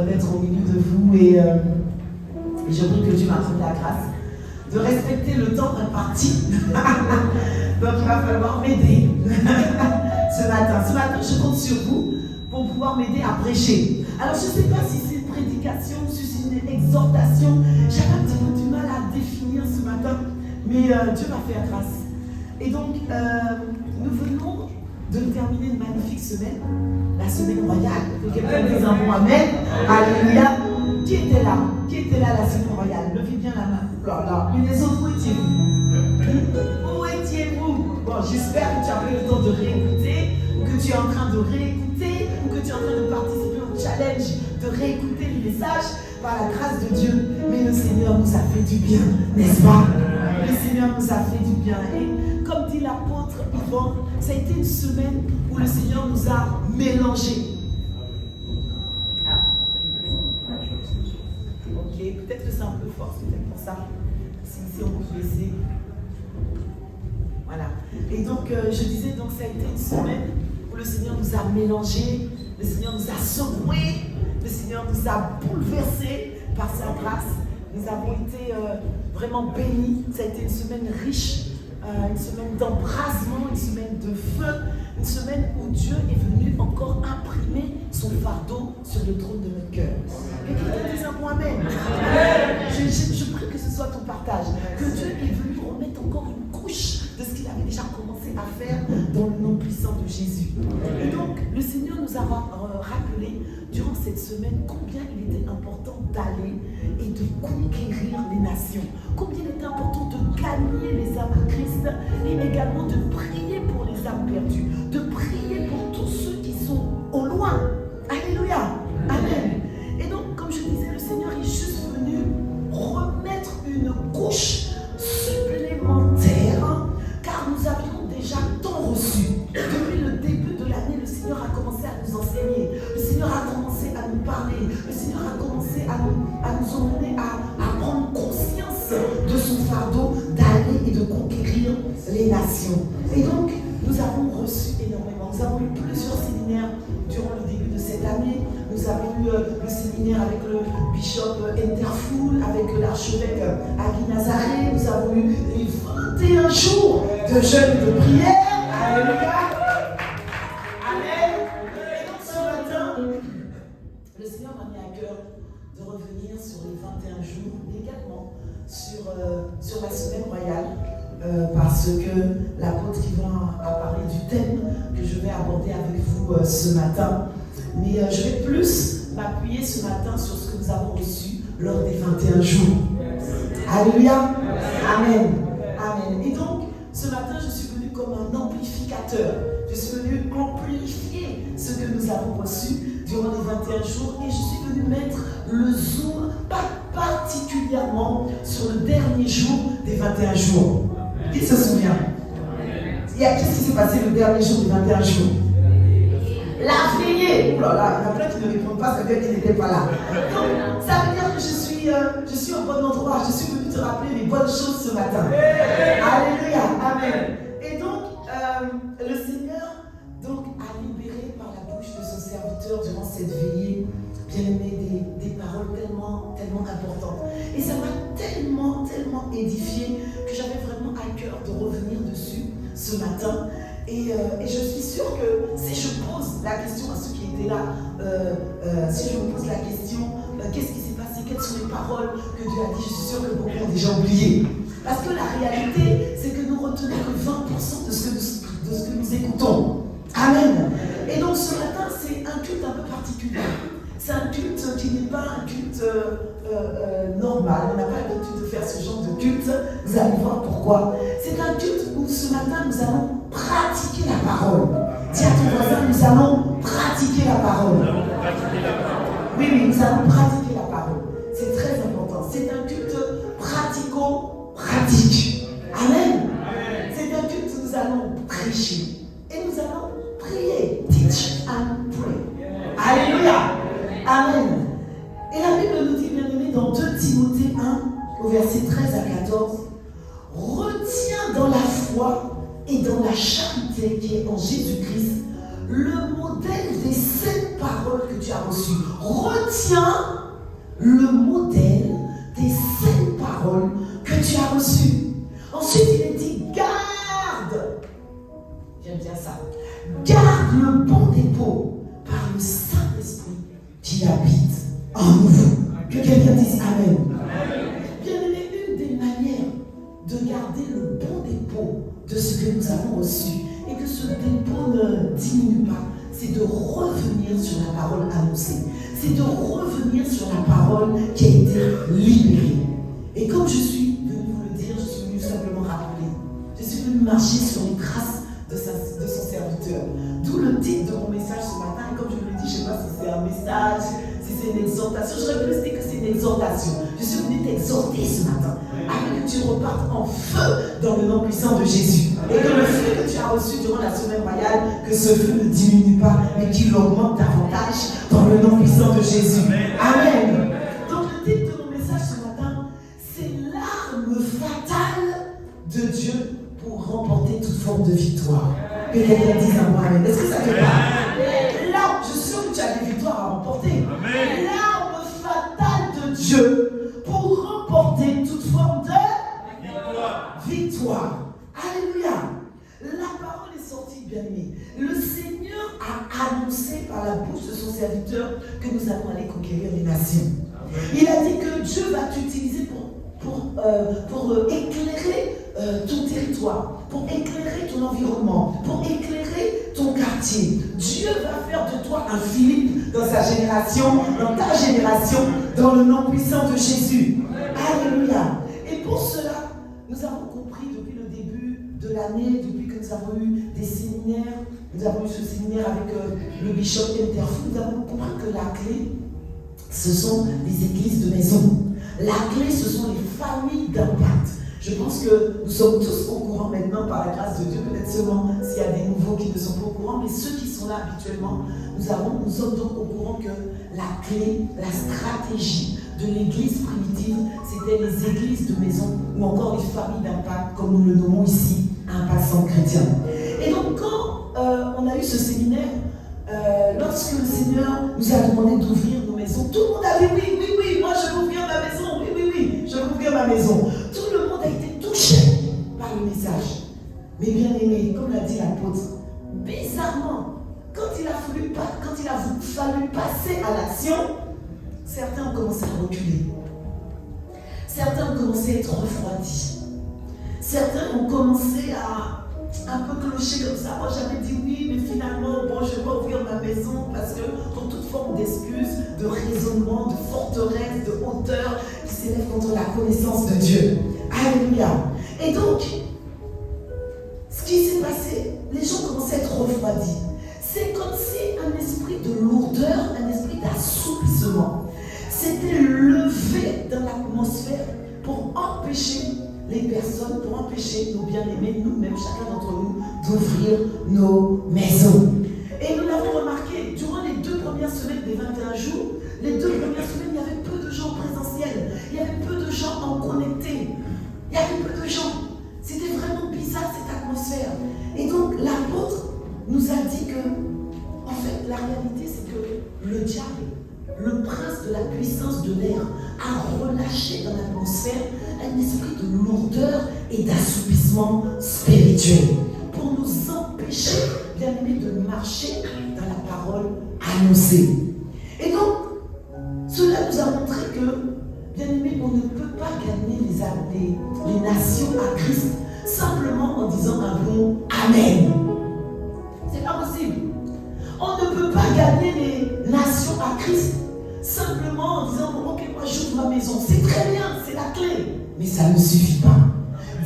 d'être au milieu de vous et je prie que Dieu m'accorde la grâce de respecter le temps imparti. Donc il va falloir m'aider ce matin. Ce matin, je compte sur vous pour pouvoir m'aider à prêcher. Alors je ne sais pas si c'est une prédication, si c'est une exhortation. J'avais un petit peu du mal à définir ce matin, mais Dieu m'a fait grâce. Et donc, nous venons de terminer une magnifique semaine, la semaine royale. Quelqu'un dit un bon amen. Alléluia. Qui était là? Qui était là la semaine royale? Levez bien la main. Là. Mais les autres, où étiez-vous? Où étiez-vous? Bon, j'espère que tu as pris le temps de réécouter, ou que tu es en train de réécouter, ou que tu es en train de participer au challenge, de réécouter le message par la grâce de Dieu. Mais le Seigneur nous a fait du bien, n'est-ce pas? Le Seigneur nous a fait du bien. Et comme dit l'apôtre Yvan, ça a été une semaine où le Seigneur nous a mélangés. Ok, peut-être que c'est un peu fort, c'est peut-être pour ça. Si on peut laisser. Voilà. Et donc, je disais, donc ça a été une semaine où le Seigneur nous a mélangés, le Seigneur nous a secoués, le Seigneur nous a bouleversés par sa grâce. Nous avons été vraiment bénis. Ça a été une semaine riche, une semaine d'embrasement, une semaine de feu, une semaine où Dieu est venu encore imprimer son fardeau sur le trône de notre cœur. Et quelqu'un dise un mot amen. Je prie que ce soit ton partage. Que Dieu est venu remettre encore une couche de ce qu'il avait déjà commencé à faire dans le nom puissant de Jésus. Et donc, le Seigneur nous a rappelé durant cette semaine combien il était important d'aller et de conquérir les nations. Combien il était important de gagner les âmes à Christ et également de prier pour les âmes perdues, de prier pour tous ceux qui sont au loin. Alléluia. Amen. Et donc, comme je disais, le Seigneur est juste venu remettre une couche supplémentaire, car nous avions déjà tant reçu. Depuis le début de l'année, le Seigneur a commencé à nous enseigner, le Seigneur a commencé à nous parler, le Seigneur a commencé à nous emmener à prendre conscience de son fardeau d'aller et de conquérir les nations. Et donc, nous avons reçu énormément. Nous avons eu plusieurs séminaires durant le début de cette année. Nous avons eu le séminaire avec le bishop Interfoul, avec l'archevêque Agui Nazaré. Nous avons eu les 21 jours de jeûne et de prière. Alléluia. Amen. Et donc ce matin, le Seigneur m'a mis à cœur de revenir sur les 21 jours, mais également sur la semaine royale. Parce que l'apôtre Yvan a parlé du thème que je vais aborder avec vous ce matin. Mais je vais plus m'appuyer ce matin sur ce que nous avons reçu lors des 21 jours. Alléluia. Amen. Amen. Et donc, ce matin, je suis venu comme un amplificateur. Je suis venu amplifier ce que nous avons reçu durant les 21 jours. Et je suis venu mettre le zoom, pas particulièrement sur le dernier jour des 21 jours. Qui se souvient? Qu'est-ce qui s'est passé le dernier jour des 21 jours? La veillée. Oh là là, il y en a plein qui ne répondent pas, ça veut dire qu'ils n'étaient pas là. Donc, ça veut dire que je suis au bon endroit. Je suis venu te rappeler les bonnes choses ce matin. Alléluia. Amen. Et donc, le Seigneur a libéré par la bouche de son serviteur durant cette veillée, bien aimé, des paroles tellement importantes. Et ça m'a tellement édifié que j'avais vraiment à cœur de revenir dessus ce matin. Et je suis sûre que si je pose la question à ceux qui étaient là, si je me pose la question, qu'est-ce qui s'est passé, quelles sont les paroles que Dieu a dit, je suis sûre que beaucoup ont déjà oublié. Parce que la réalité, c'est que nous retenons que 20% de ce que nous écoutons. Amen. Et donc ce matin, c'est un culte un peu particulier. C'est un culte qui n'est pas un culte normal. On n'a pas l'habitude de faire ce genre de culte. Vous allez voir pourquoi. C'est un culte où ce matin, nous allons pratiquer la parole. Dis à ton voisin, nous allons pratiquer la parole. Oui, nous allons pratiquer la parole. C'est très important. C'est un culte pratico-pratique. Amen. C'est un culte où nous allons prêcher. Et nous allons prier. Teach and pray. Alléluia. Amen. Et la Bible nous dit, bien aimé, dans 2 Timothée 1, au verset 13 à 14, retiens dans la foi et dans la charité qui est en Jésus-Christ le modèle des 7 paroles que tu as reçues. Retiens le modèle des 7 paroles que tu as reçues. Ensuite, il est dit, garde. J'aime bien ça. Garde le bon dépôt par le Saint-Esprit qui habite en nous. Que quelqu'un dise Amen. Bien aimé, une des manières de garder le bon dépôt de ce que nous avons reçu et que ce dépôt ne diminue pas, c'est de revenir sur la parole annoncée. C'est de revenir sur la parole qui a été libérée. Et comme je suis venu vous le dire, je suis venu simplement rappeler. Je suis venu marcher sur les traces de son serviteur. D'où le titre de mon message ce matin. Et comme je vous l'ai dit, je ne sais pas si c'est un message, si c'est une exhortation. J'aurais plus dit que c'est une exhortation. Je suis venu t'exhorter ce matin, afin que tu repartes en feu dans le nom puissant de Jésus. Et que le feu que tu as reçu durant la semaine royale, que ce feu ne diminue pas, mais qu'il augmente davantage dans le nom puissant de Jésus. Amen. Donc le titre de mon message ce matin, c'est l'arme fatale de Dieu pour remporter toute forme de victoire. Que quelqu'un dise à moi Amen. Est-ce que ça te parle? Là, je suis sûr que tu as des victoires à remporter. L'arme fatale de Dieu pour remporter toute forme de victoire. Alléluia. La parole est sortie, bien-aimé. Le Seigneur a annoncé par la bouche de son serviteur que nous allons aller conquérir les nations. Il a dit que Dieu va t'utiliser pour éclairer ton territoire, pour éclairer ton environnement, pour éclairer ton quartier. Dieu va faire de toi un Philippe dans sa génération, dans ta génération, dans le nom puissant de Jésus. Alléluia. Et pour cela, nous avons compris depuis le début de l'année, depuis que nous avons eu des séminaires, nous avons eu ce séminaire avec le bishop Interfou, nous avons compris que la clé, ce sont les églises de maison. La clé, ce sont les familles d'impact. Je pense que nous sommes tous au courant maintenant par la grâce de Dieu, peut-être seulement s'il y a des nouveaux qui ne sont pas au courant, mais ceux qui sont là habituellement, nous sommes donc au courant que la clé, la stratégie de l'église primitive, c'était les églises de maison ou encore les familles d'impact, comme nous le nommons ici, Impact Centre Chrétien. Et donc quand on a eu ce séminaire, lorsque le Seigneur nous a demandé d'ouvrir nos maisons, tout le monde a dit oui, moi je veux ouvrir ma maison, oui, je veux ouvrir ma maison. Tout le monde a été touché par le message. Mais bien aimé, comme l'a dit l'apôtre, bizarrement, quand il a fallu passer à l'action, certains ont commencé à reculer. Certains ont commencé à être refroidis. Certains ont commencé à un peu clocher comme ça. Moi j'avais dit oui, mais finalement, je vais ouvrir ma maison parce que pour toute forme d'excuse, de raisonnement, de forteresse, de hauteur qui s'élève contre la connaissance de Dieu. Alléluia. Et donc, ce qui s'est passé, les gens commençaient à être refroidis. C'est comme si un esprit de lourdeur, un esprit d'assouplissement s'était levé dans l'atmosphère pour empêcher les personnes, pour empêcher nos bien-aimés, nous-mêmes, chacun d'entre nous, d'ouvrir nos maisons. Et nous l'avons remarqué, durant les 2 premières semaines des 21 jours, les 2 premières semaines, il y avait peu de gens présentiels, il y avait peu de gens en connecté, il y avait peu de gens. C'était vraiment bizarre cette atmosphère. Et donc l'apôtre nous a dit que, en fait, la réalité c'est que le diable, le prince de la puissance de l'air, a relâché dans l'atmosphère un esprit de lourdeur et d'assoupissement spirituel pour nous empêcher, bien aimés, de marcher dans la parole annoncée. Et donc, cela nous a montré que, bien aimés, on ne peut pas gagner les nations à Christ simplement en disant un bon Amen. C'est pas possible. On ne peut pas gagner les nations à Christ simplement en disant ok, moi j'ouvre ma maison. C'est très bien, c'est la clé. Mais ça ne suffit pas.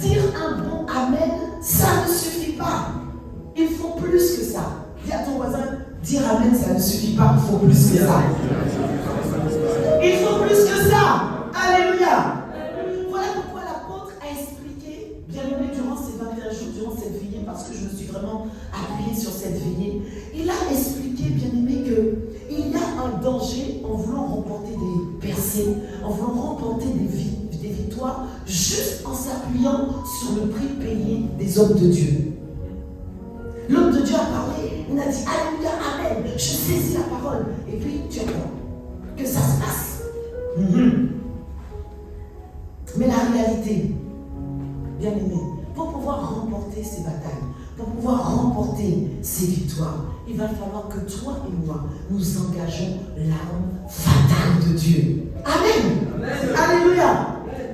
Dire un bon Amen, ça ne suffit pas. Il faut plus que ça. Dis à ton voisin, dire Amen, ça ne suffit pas. Il faut plus que ça. Il faut plus que ça. Alléluia. Voilà pourquoi l'apôtre a expliqué, bien aimé, durant ces 21 jours, durant cette veillée, parce que je me suis vraiment appuyée sur cette veillée, il a expliqué, bien aimé, qu'il y a un danger en voulant remporter des percées, en voulant remporter des victoires, juste en s'appuyant sur le prix payé des hommes de Dieu. L'homme de Dieu a parlé, on a dit Alléluia. puis tu attends que ça se passe. Mais la réalité, bien aimé, pour pouvoir remporter ces batailles, pour pouvoir remporter ces victoires, il va falloir que toi et moi, nous engageons l'arme fatale de Dieu. Amen. Amen. Alléluia.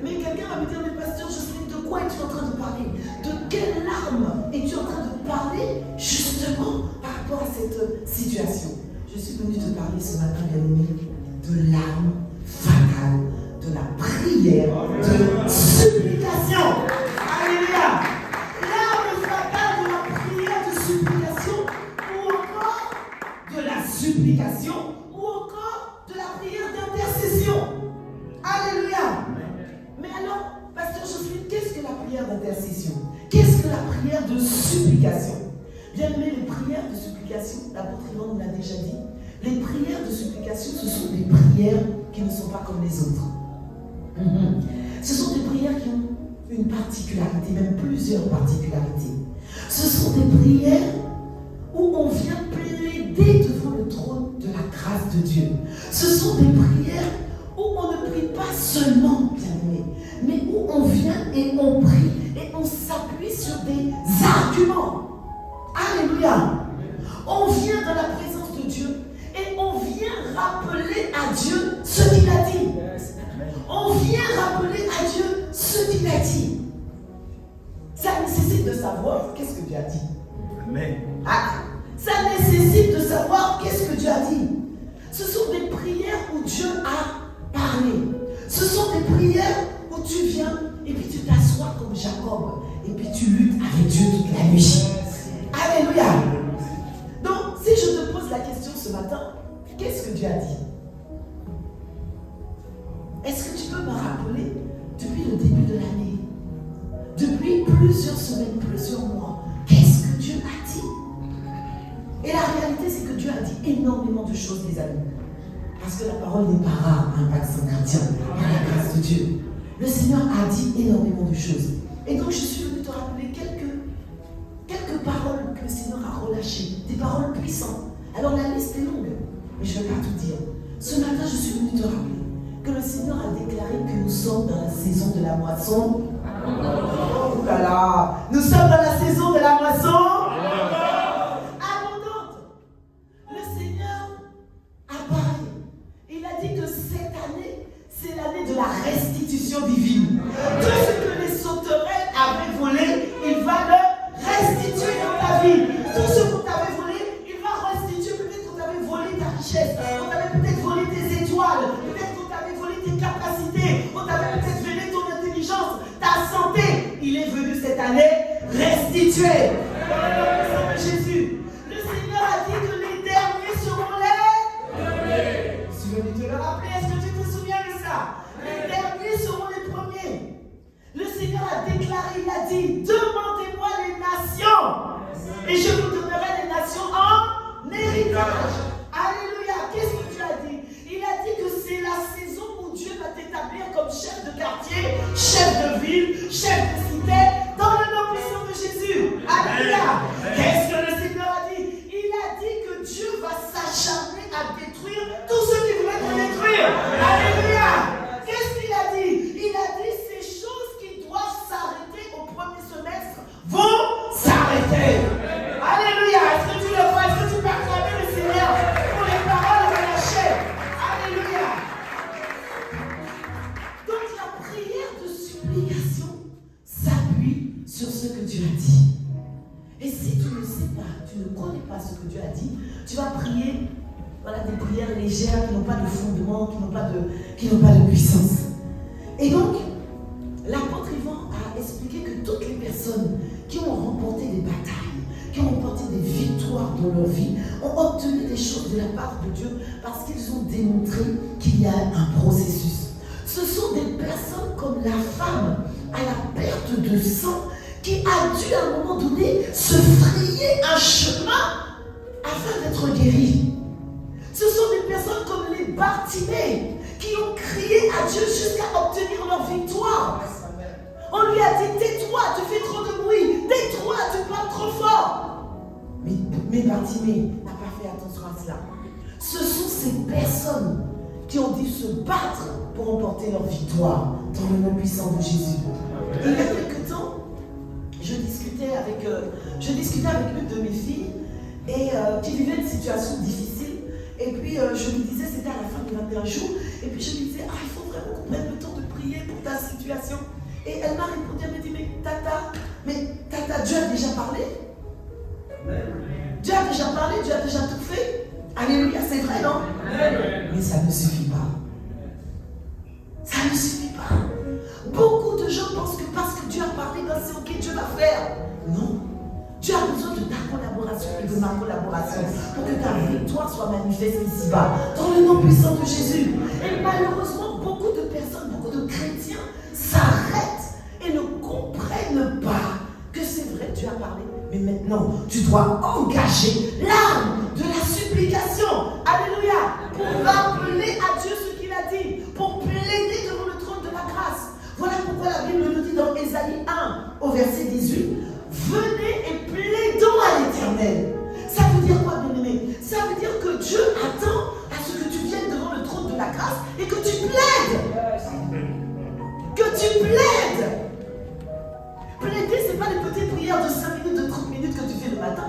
Mais quelqu'un va me dire, mais pasteur Jocelyne, de quoi es-tu en train de parler? De quelle arme es-tu en train de parler justement par rapport à cette situation? Je suis venue te parler ce matin, bien aimé, de l'arme fatale de la prière de supplication. Alléluia. L'arme fatale de la prière de supplication, ou encore de la supplication, ou encore de la prière d'intercession. Alléluia. Mais alors, pasteur Jocelyne, qu'est-ce que la prière d'intercession? Qu'est-ce que la prière de supplication? Bien aimé, les prières de supplication, l'apôtre Yvan nous l'a déjà dit, les prières de supplication, ce sont des prières qui ne sont pas comme les autres. Ce sont des prières qui ont une particularité, même plusieurs particularités. Ce sont des prières où on vient plaider devant le trône de la grâce de Dieu. Ce sont des prières où on ne prie pas seulement, bien aimé, mais où on vient et on prie et on s'appuie sur des arguments. Alléluia. On vient dans la présence de Dieu et on vient rappeler à Dieu ce qu'il a dit. On vient rappeler à Dieu ce qu'il a dit. Ça nécessite de savoir qu'est-ce que Dieu a dit. Amen. Ça nécessite de savoir qu'est-ce que Dieu a dit. Ce sont des prières où Dieu a parlé. Ce sont des prières où tu viens et puis tu t'assois comme Jacob et puis tu luttes avec Dieu toute la nuit. Alléluia. Donc, si je te pose la question ce matin, qu'est-ce que Dieu a dit? Est-ce que tu peux me rappeler, depuis le début de l'année, depuis plusieurs semaines, plusieurs mois, qu'est-ce que Dieu a dit? Et la réalité, c'est que Dieu a dit énormément de choses, les amis. Parce que la parole n'est pas rare à Impact Saint-Chrétien, par la grâce de Dieu. Le Seigneur a dit énormément de choses. Et donc, je suis venue te rappeler quelques paroles que le Seigneur a relâchées, des paroles puissantes. Alors, la liste est longue, mais je ne vais pas tout dire. Ce matin, je suis venue te rappeler que le Seigneur a déclaré que nous sommes dans la saison de la moisson. Oh là là! Nous sommes dans la saison de la moisson abondante. Le Seigneur a parlé. Il a dit que cette année, c'est l'année de la restitution divine. Tout ce que les sauterelles avaient volé, il va le restituer dans ta vie. Tout ce qu'on t'avait volé, il va restituer. Peut-être qu'on t'avait volé ta richesse, on t'avait peut-être volé tes étoiles, peut-être qu'on t'avait volé tes capacités, on t'avait peut-être volé ton intelligence, ta santé. Il est venu cette année restituer. Dans le nom de Jésus. Le Seigneur a dit que les derniers seront les premiers. Je suis venu te le rappeler, est-ce que tu te souviens de ça? Les derniers seront les premiers. Le Seigneur a déclaré, il a dit, demandez-moi les nations et je vous donnerai les nations en héritage. Alléluia. Qu'est-ce que Dieu a dit? Il a dit que c'est la saison où Dieu va t'établir comme chef de quartier, chef de ville, chef de cité, dans le nom puissant de Jésus. Alléluia. Qu'est-ce que le Seigneur a dit? Il a dit que Dieu va s'acharner à détruire tous ceux qui voulaient te détruire. Alléluia. Qu'est-ce qu'il a dit? Il a dit ces choses qui doivent s'arrêter au premier semestre vont s'arrêter. Alléluia. Est-ce que tu le vois? Est-ce que tu peux acclamer le Seigneur pour les paroles relâchées? Alléluia. Donc la prière de supplication s'appuie sur ce que Dieu a dit. Et si tu ne sais pas, tu ne connais pas ce que Dieu a dit, tu vas prier, voilà, des prières légères qui n'ont pas de fondement, qui n'ont pas de puissance. Et donc, l'apôtre Yvan a expliqué que toutes les personnes qui ont remporté des batailles, qui ont remporté des victoires dans leur vie, ont obtenu des choses de la part de Dieu parce qu'ils ont démontré qu'il y a un processus. Ce sont des personnes comme la femme à la perte de sang qui a dû à un moment donné se frayer un chemin afin d'être guérie. Ce sont des personnes comme les Bartimée qui ont crié à Dieu jusqu'à obtenir leur victoire. On lui a dit, tais-toi, tu fais trop de bruit, tais-toi, tu parles trop fort. Mais Bartimée n'a pas fait attention à cela. Ce sont ces personnes qui ont dû se battre pour remporter leur victoire dans le nom puissant de Jésus. Il y a quelque temps, je discutais avec une de mes filles et qui vivait une situation difficile. Et puis je lui disais, c'était à la fin du 21 jours, et puis je lui disais, il faut vraiment qu'on prenne le temps de prier pour ta situation. Et elle m'a répondu, elle m'a dit, mais Tata, Dieu a déjà parlé. Dieu a déjà parlé, Dieu a déjà tout fait. Alléluia, c'est vrai, non? Mais ça ne suffit pas. Ça ne suffit pas. Beaucoup de gens pensent que parce que Dieu a parlé, c'est ok, Dieu va faire. Non. Dieu a besoin de ta collaboration et de ma collaboration pour que ta victoire soit manifeste ici-bas, dans le nom puissant de Jésus. Et malheureusement, beaucoup de personnes, beaucoup de chrétiens s'arrêtent et ne comprennent pas que c'est vrai, Dieu a parlé. Mais maintenant, tu dois engager l'arme de la supplication. Alléluia. Pour rappeler à Dieu ce qu'il a dit. Pour plaider devant le trône de la grâce. Voilà pourquoi la Bible nous dit dans Ésaïe 1 au verset 18. Venez et plaidons à l'Éternel. Ça veut dire quoi, bien-aimé? Ça veut dire que Dieu attend à ce que tu viennes devant le trône de la grâce et que tu plaides. Que tu plaides. Plaider, ce n'est pas des petites prières de 5 minutes, de 30 minutes que tu fais le matin.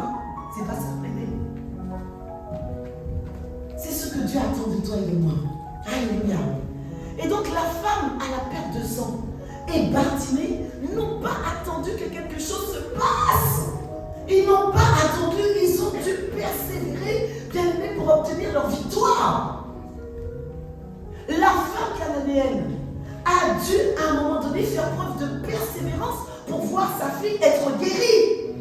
C'est pas ça, plaider. C'est ce que Dieu attend de toi et de moi. Alléluia. Et donc la femme à la perte de sang et Bartimée n'ont pas attendu que quelque chose se passe. Ils n'ont pas attendu, ils ont dû persévérer, bien aimé, pour obtenir leur victoire. La femme cananéenne a dû à un moment donné faire preuve de persévérance pour voir sa fille être guérie.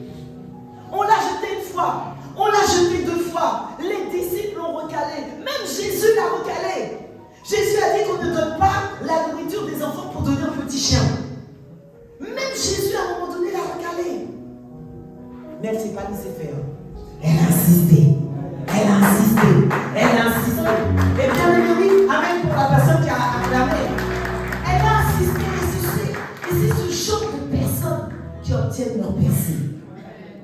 On l'a jetée une fois, on l'a jetée 2 fois, les disciples l'ont recalé, même Jésus l'a recalé. Jésus a dit qu'on ne donne pas la nourriture des enfants pour donner un petit chien. Même Jésus à un moment donné l'a recalé. Mais elle ne s'est pas laissée faire. Elle a insisté. Elle a insisté. Elle a insisté. Et bien aimé, amen pour la personne qui a acclamé. Elle a insisté. Et c'est ce genre de personnes qui obtiennent leur percée.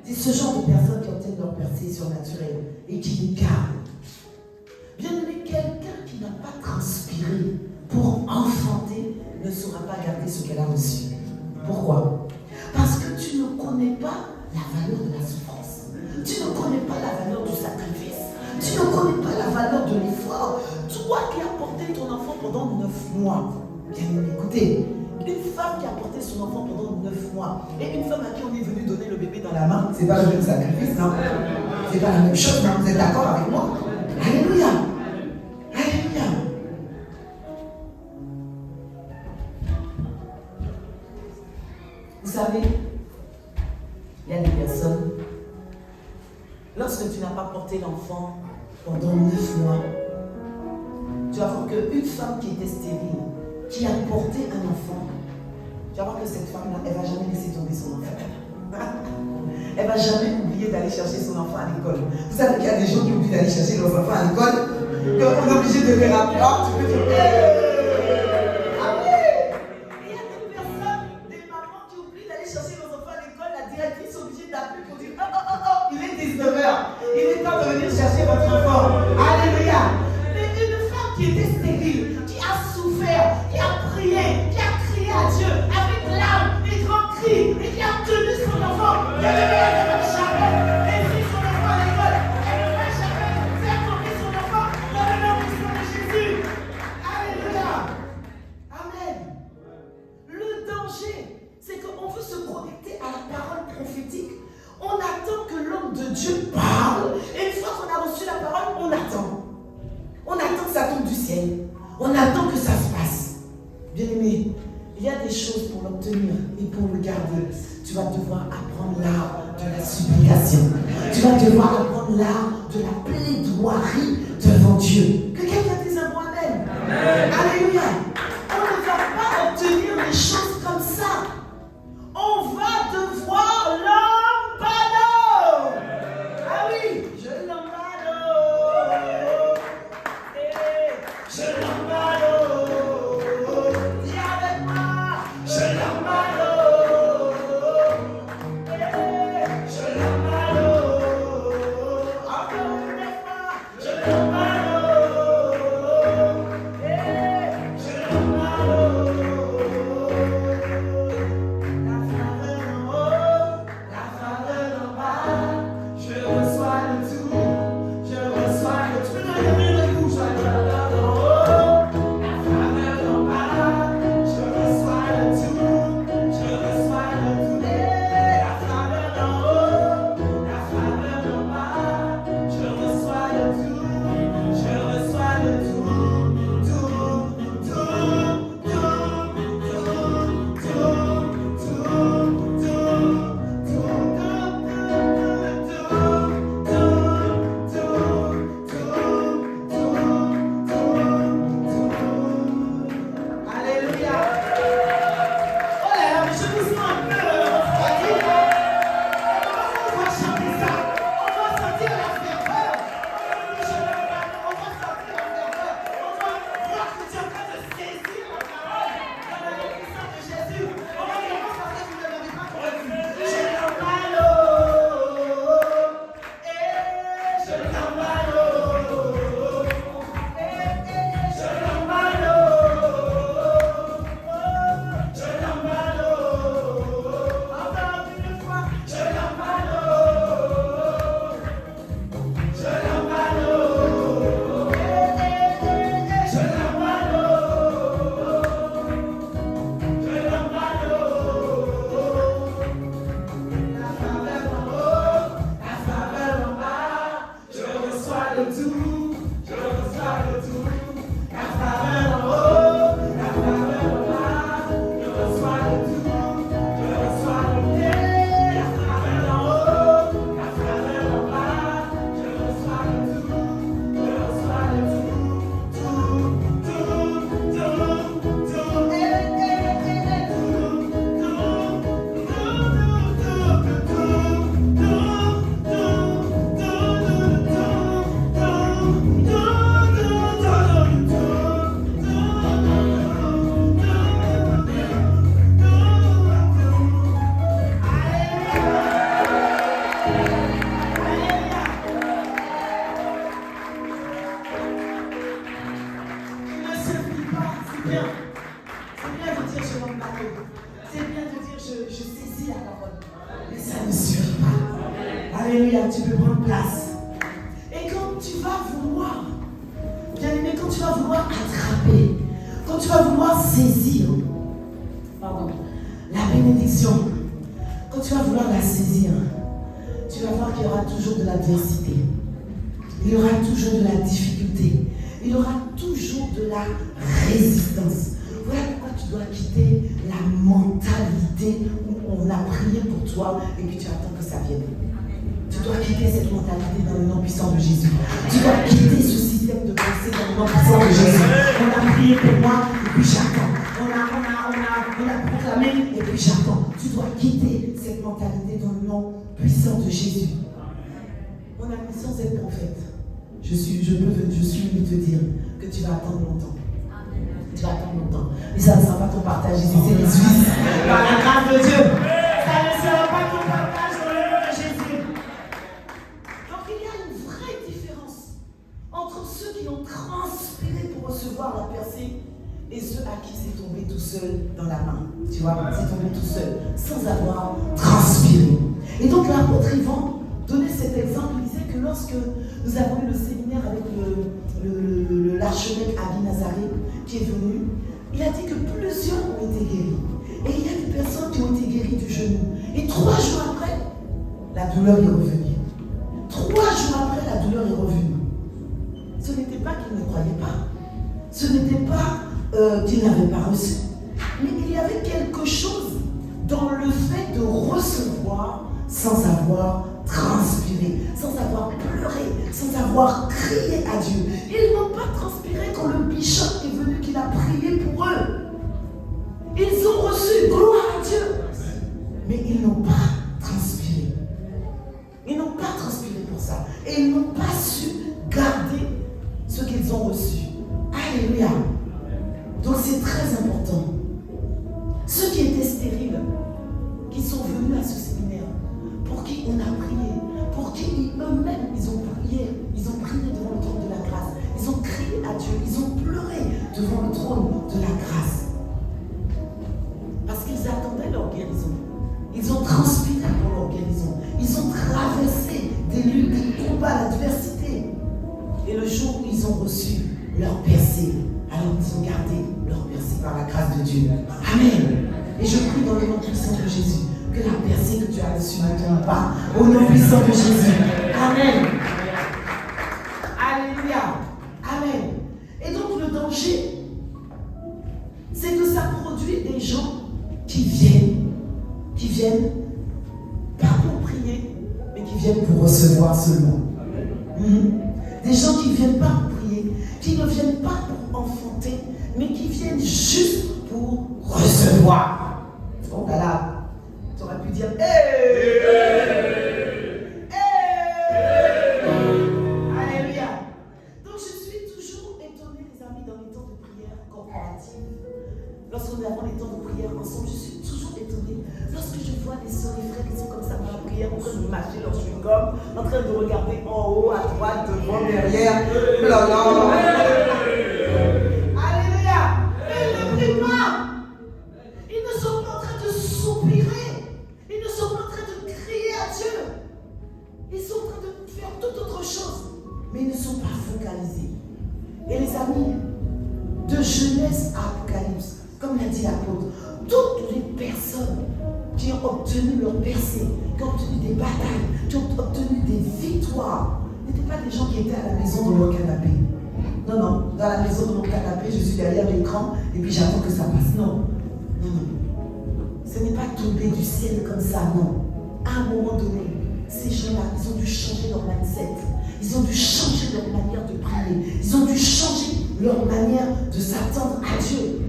C'est ce genre de personnes qui obtiennent leur percée surnaturelle et qui les gardent. Bien aimé, quelqu'un qui n'a pas transpiré pour enfanter ne saura pas garder ce qu'elle a reçu. Pourquoi? Parce que tu ne connais pas la valeur de la souffrance. Tu ne connais pas la valeur du sacrifice. Tu ne connais pas la valeur de l'effort. Toi qui as porté ton enfant pendant 9 mois. Bien écoutez, une femme qui a porté son enfant pendant 9 mois et une femme à qui on est venu donner le bébé dans la main, c'est pas le même sacrifice, non? C'est pas la même chose, non? Vous êtes d'accord avec moi? Alléluia. Alléluia. Vous savez, il y a des personnes, lorsque tu n'as pas porté l'enfant pendant 9 mois, tu vas voir qu'une femme qui était stérile, qui a porté un enfant, tu vas voir que cette femme-là, elle ne va jamais laisser tomber son enfant. Elle ne va jamais oublier d'aller chercher son enfant à l'école. Vous savez qu'il y a des gens qui oublient d'aller chercher leurs enfants à l'école, qu'on est obligé de les rappeler. Oh, tu peux dire, ah oui! Il y a des personnes, des mamans qui oublient d'aller chercher leurs enfants à l'école, la directrice est obligée d'appeler pour dire, il est 19h, il est temps de venir chercher votre enfant. Alléluia! Mais une femme qui était stérile, qui a souffert, qui a prié, qui a crié à Dieu avec larmes et grands cris, et qui a tenu son enfant, elle ne va jamais laisser son enfant à l'école, elle ne va jamais faire tomber son enfant dans le nom de Jésus. Alléluia. Amen. Le danger, c'est qu'on veut se connecter à la parole prophétique. On attend que l'homme de Dieu parle, et une fois qu'on a reçu la parole, on attend. On attend que ça tombe du ciel. On attend que ça se passe. Bien aimé, il y a des choses pour l'obtenir et pour le garder. Tu vas devoir apprendre l'art de la supplication. Tu vas devoir apprendre l'art de la plaidoirie devant Dieu. Que quelqu'un dise un mot amen. Alléluia. On ne va pas obtenir les choses comme ça. On va devoir l'emballon. Ah oui, je l'emballon. Je l'emballon. Dis avec moi. Je l'emballon. Je l'emballon. Encore une fois. Je l'emballon. C'est bien. C'est bien de dire je l'embarque. C'est bien de dire je saisis la parole. Mais ça ne suffit pas. Alléluia, tu peux prendre place. Et quand tu vas vouloir, bien aimé, quand tu vas vouloir attraper, quand tu vas vouloir saisir, la bénédiction, quand tu vas vouloir la saisir, tu vas voir qu'il y aura toujours de l'adversité. Il y aura toujours de la difficulté. Il y aura toujours de la résistance. Voilà pourquoi tu dois quitter la mentalité où on a prié pour toi et puis tu attends que ça vienne. Tu dois quitter cette mentalité dans le nom puissant de Jésus. Tu dois quitter ce système de pensée dans le nom puissant de Jésus. On a prié pour moi et puis j'attends. On a proclamé et puis j'attends. Tu dois quitter cette mentalité dans le nom puissant de Jésus. Mon ambition, c'est être prophète. Je suis venu te dire que tu vas attendre longtemps. Tu vas attendre longtemps. Mais ça ne sera pas ton partage ici, c'est les Suisses. Par la grâce de Dieu. Ça ne sera pas ton partage dans le nom de Jésus. Donc il y a une vraie différence entre ceux qui ont transpiré pour recevoir la percée et ceux à qui c'est tombé tout seul dans la main. Tu vois, c'est tombé tout seul, sans avoir transpiré. Et donc l'apôtre Yvan donnait cet exemple. Il disait que lorsque nous avons eu le séminaire avec l'archevêque Abi Nazaré qui est venu, il a dit que plusieurs ont été guéris. Et il y a des personnes qui ont été guéries du genou. Et 3 jours après, la douleur est revenue. 3 jours après, la douleur est revenue. Ce n'était pas qu'il ne croyait pas. Ce n'était pas qu'il n'avait pas reçu. Mais il y avait quelque chose dans le fait de recevoir sans avoir transpiré, sans avoir pleuré, sans avoir crié à Dieu. Ils n'ont pas transpiré quand le bishop est venu, qu'il a prié pour eux. Ils ont reçu, gloire à Dieu. Mais ils n'ont pas transpiré. Ils n'ont pas transpiré pour ça. Et ils n'ont pas su garder ce qu'ils ont reçu. Alléluia. Donc c'est très important. Ceux qui étaient stériles, qui sont venus à ce séminaire, pour qui on a prié, pour qui eux-mêmes ils ont prié devant le trône de la grâce, ils ont crié à Dieu, ils ont pleuré devant le trône de la grâce. Parce qu'ils attendaient leur guérison. Ils ont transpiré pour leur guérison. Ils ont traversé des luttes, des combats, l'adversité. Et le jour où ils ont reçu leur percée, alors ils ont gardé leur percée par la grâce de Dieu. Amen. Et je prie dans le nom puissant de Jésus que la percée que tu as reçue ne tombe pas. Au nom puissant de Jésus. Amen. Alléluia. Amen. Et donc le danger, c'est que ça produit des gens qui viennent pas pour prier, mais qui viennent pour recevoir seulement. Des gens qui ne viennent pas pour prier, qui ne viennent pas pour enfanter, mais qui viennent juste pour recevoir. Oh là là, tu aurais pu dire Alléluia. Donc je suis toujours étonnée, les amis, dans les temps de prière corporative. Lorsqu'on avons les temps de prière ensemble, je suis toujours étonnée. Lorsque je vois des sœurs et frères qui sont comme ça dans la prière, en train de mâcher leur chewing-gum, en train de regarder en haut, à droite, devant, derrière. Alléluia. Mais ils ne prient pas. Ils ne sont pas en train de soupirer. Ils ne sont pas en train de crier à Dieu. Ils sont en train de faire toute autre chose. Mais ils ne sont pas focalisés. Et les amis, de Genèse à Apocalypse, comme l'a dit l'apôtre, toutes les personnes qui ont obtenu leur percée, qui ont obtenu des batailles, qui ont obtenu des victoires, n'étaient pas des gens qui étaient à la maison de leur canapé. Non, non, dans la maison de mon canapé, je suis derrière l'écran et puis j'attends que ça passe. Non, non, non. Ce n'est pas tombé du ciel comme ça, non. À un moment donné, ces gens-là, ils ont dû changer leur mindset. Ils ont dû changer leur manière de prier. Ils ont dû changer leur manière de s'attendre à Dieu.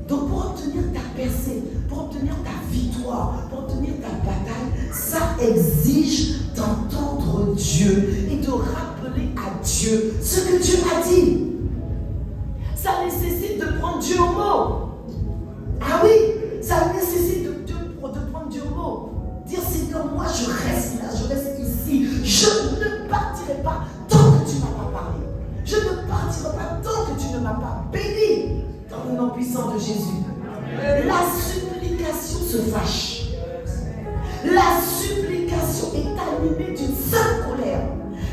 Donc pour obtenir ta percée, pour obtenir ta victoire, pour obtenir ta bataille, ça exige d'entendre Dieu et de rappeler à Dieu ce que Dieu a dit. Ça nécessite de prendre Dieu au mot. Ah oui, ça nécessite de prendre Dieu au mot. Dire Seigneur, moi je reste là, je reste ici. Je ne partirai pas tant que tu ne m'as pas parlé. Je ne partirai pas tant que tu ne m'as pas béni. Dans le nom puissant de Jésus. La supplication se fâche. La supplication est animée d'une seule colère.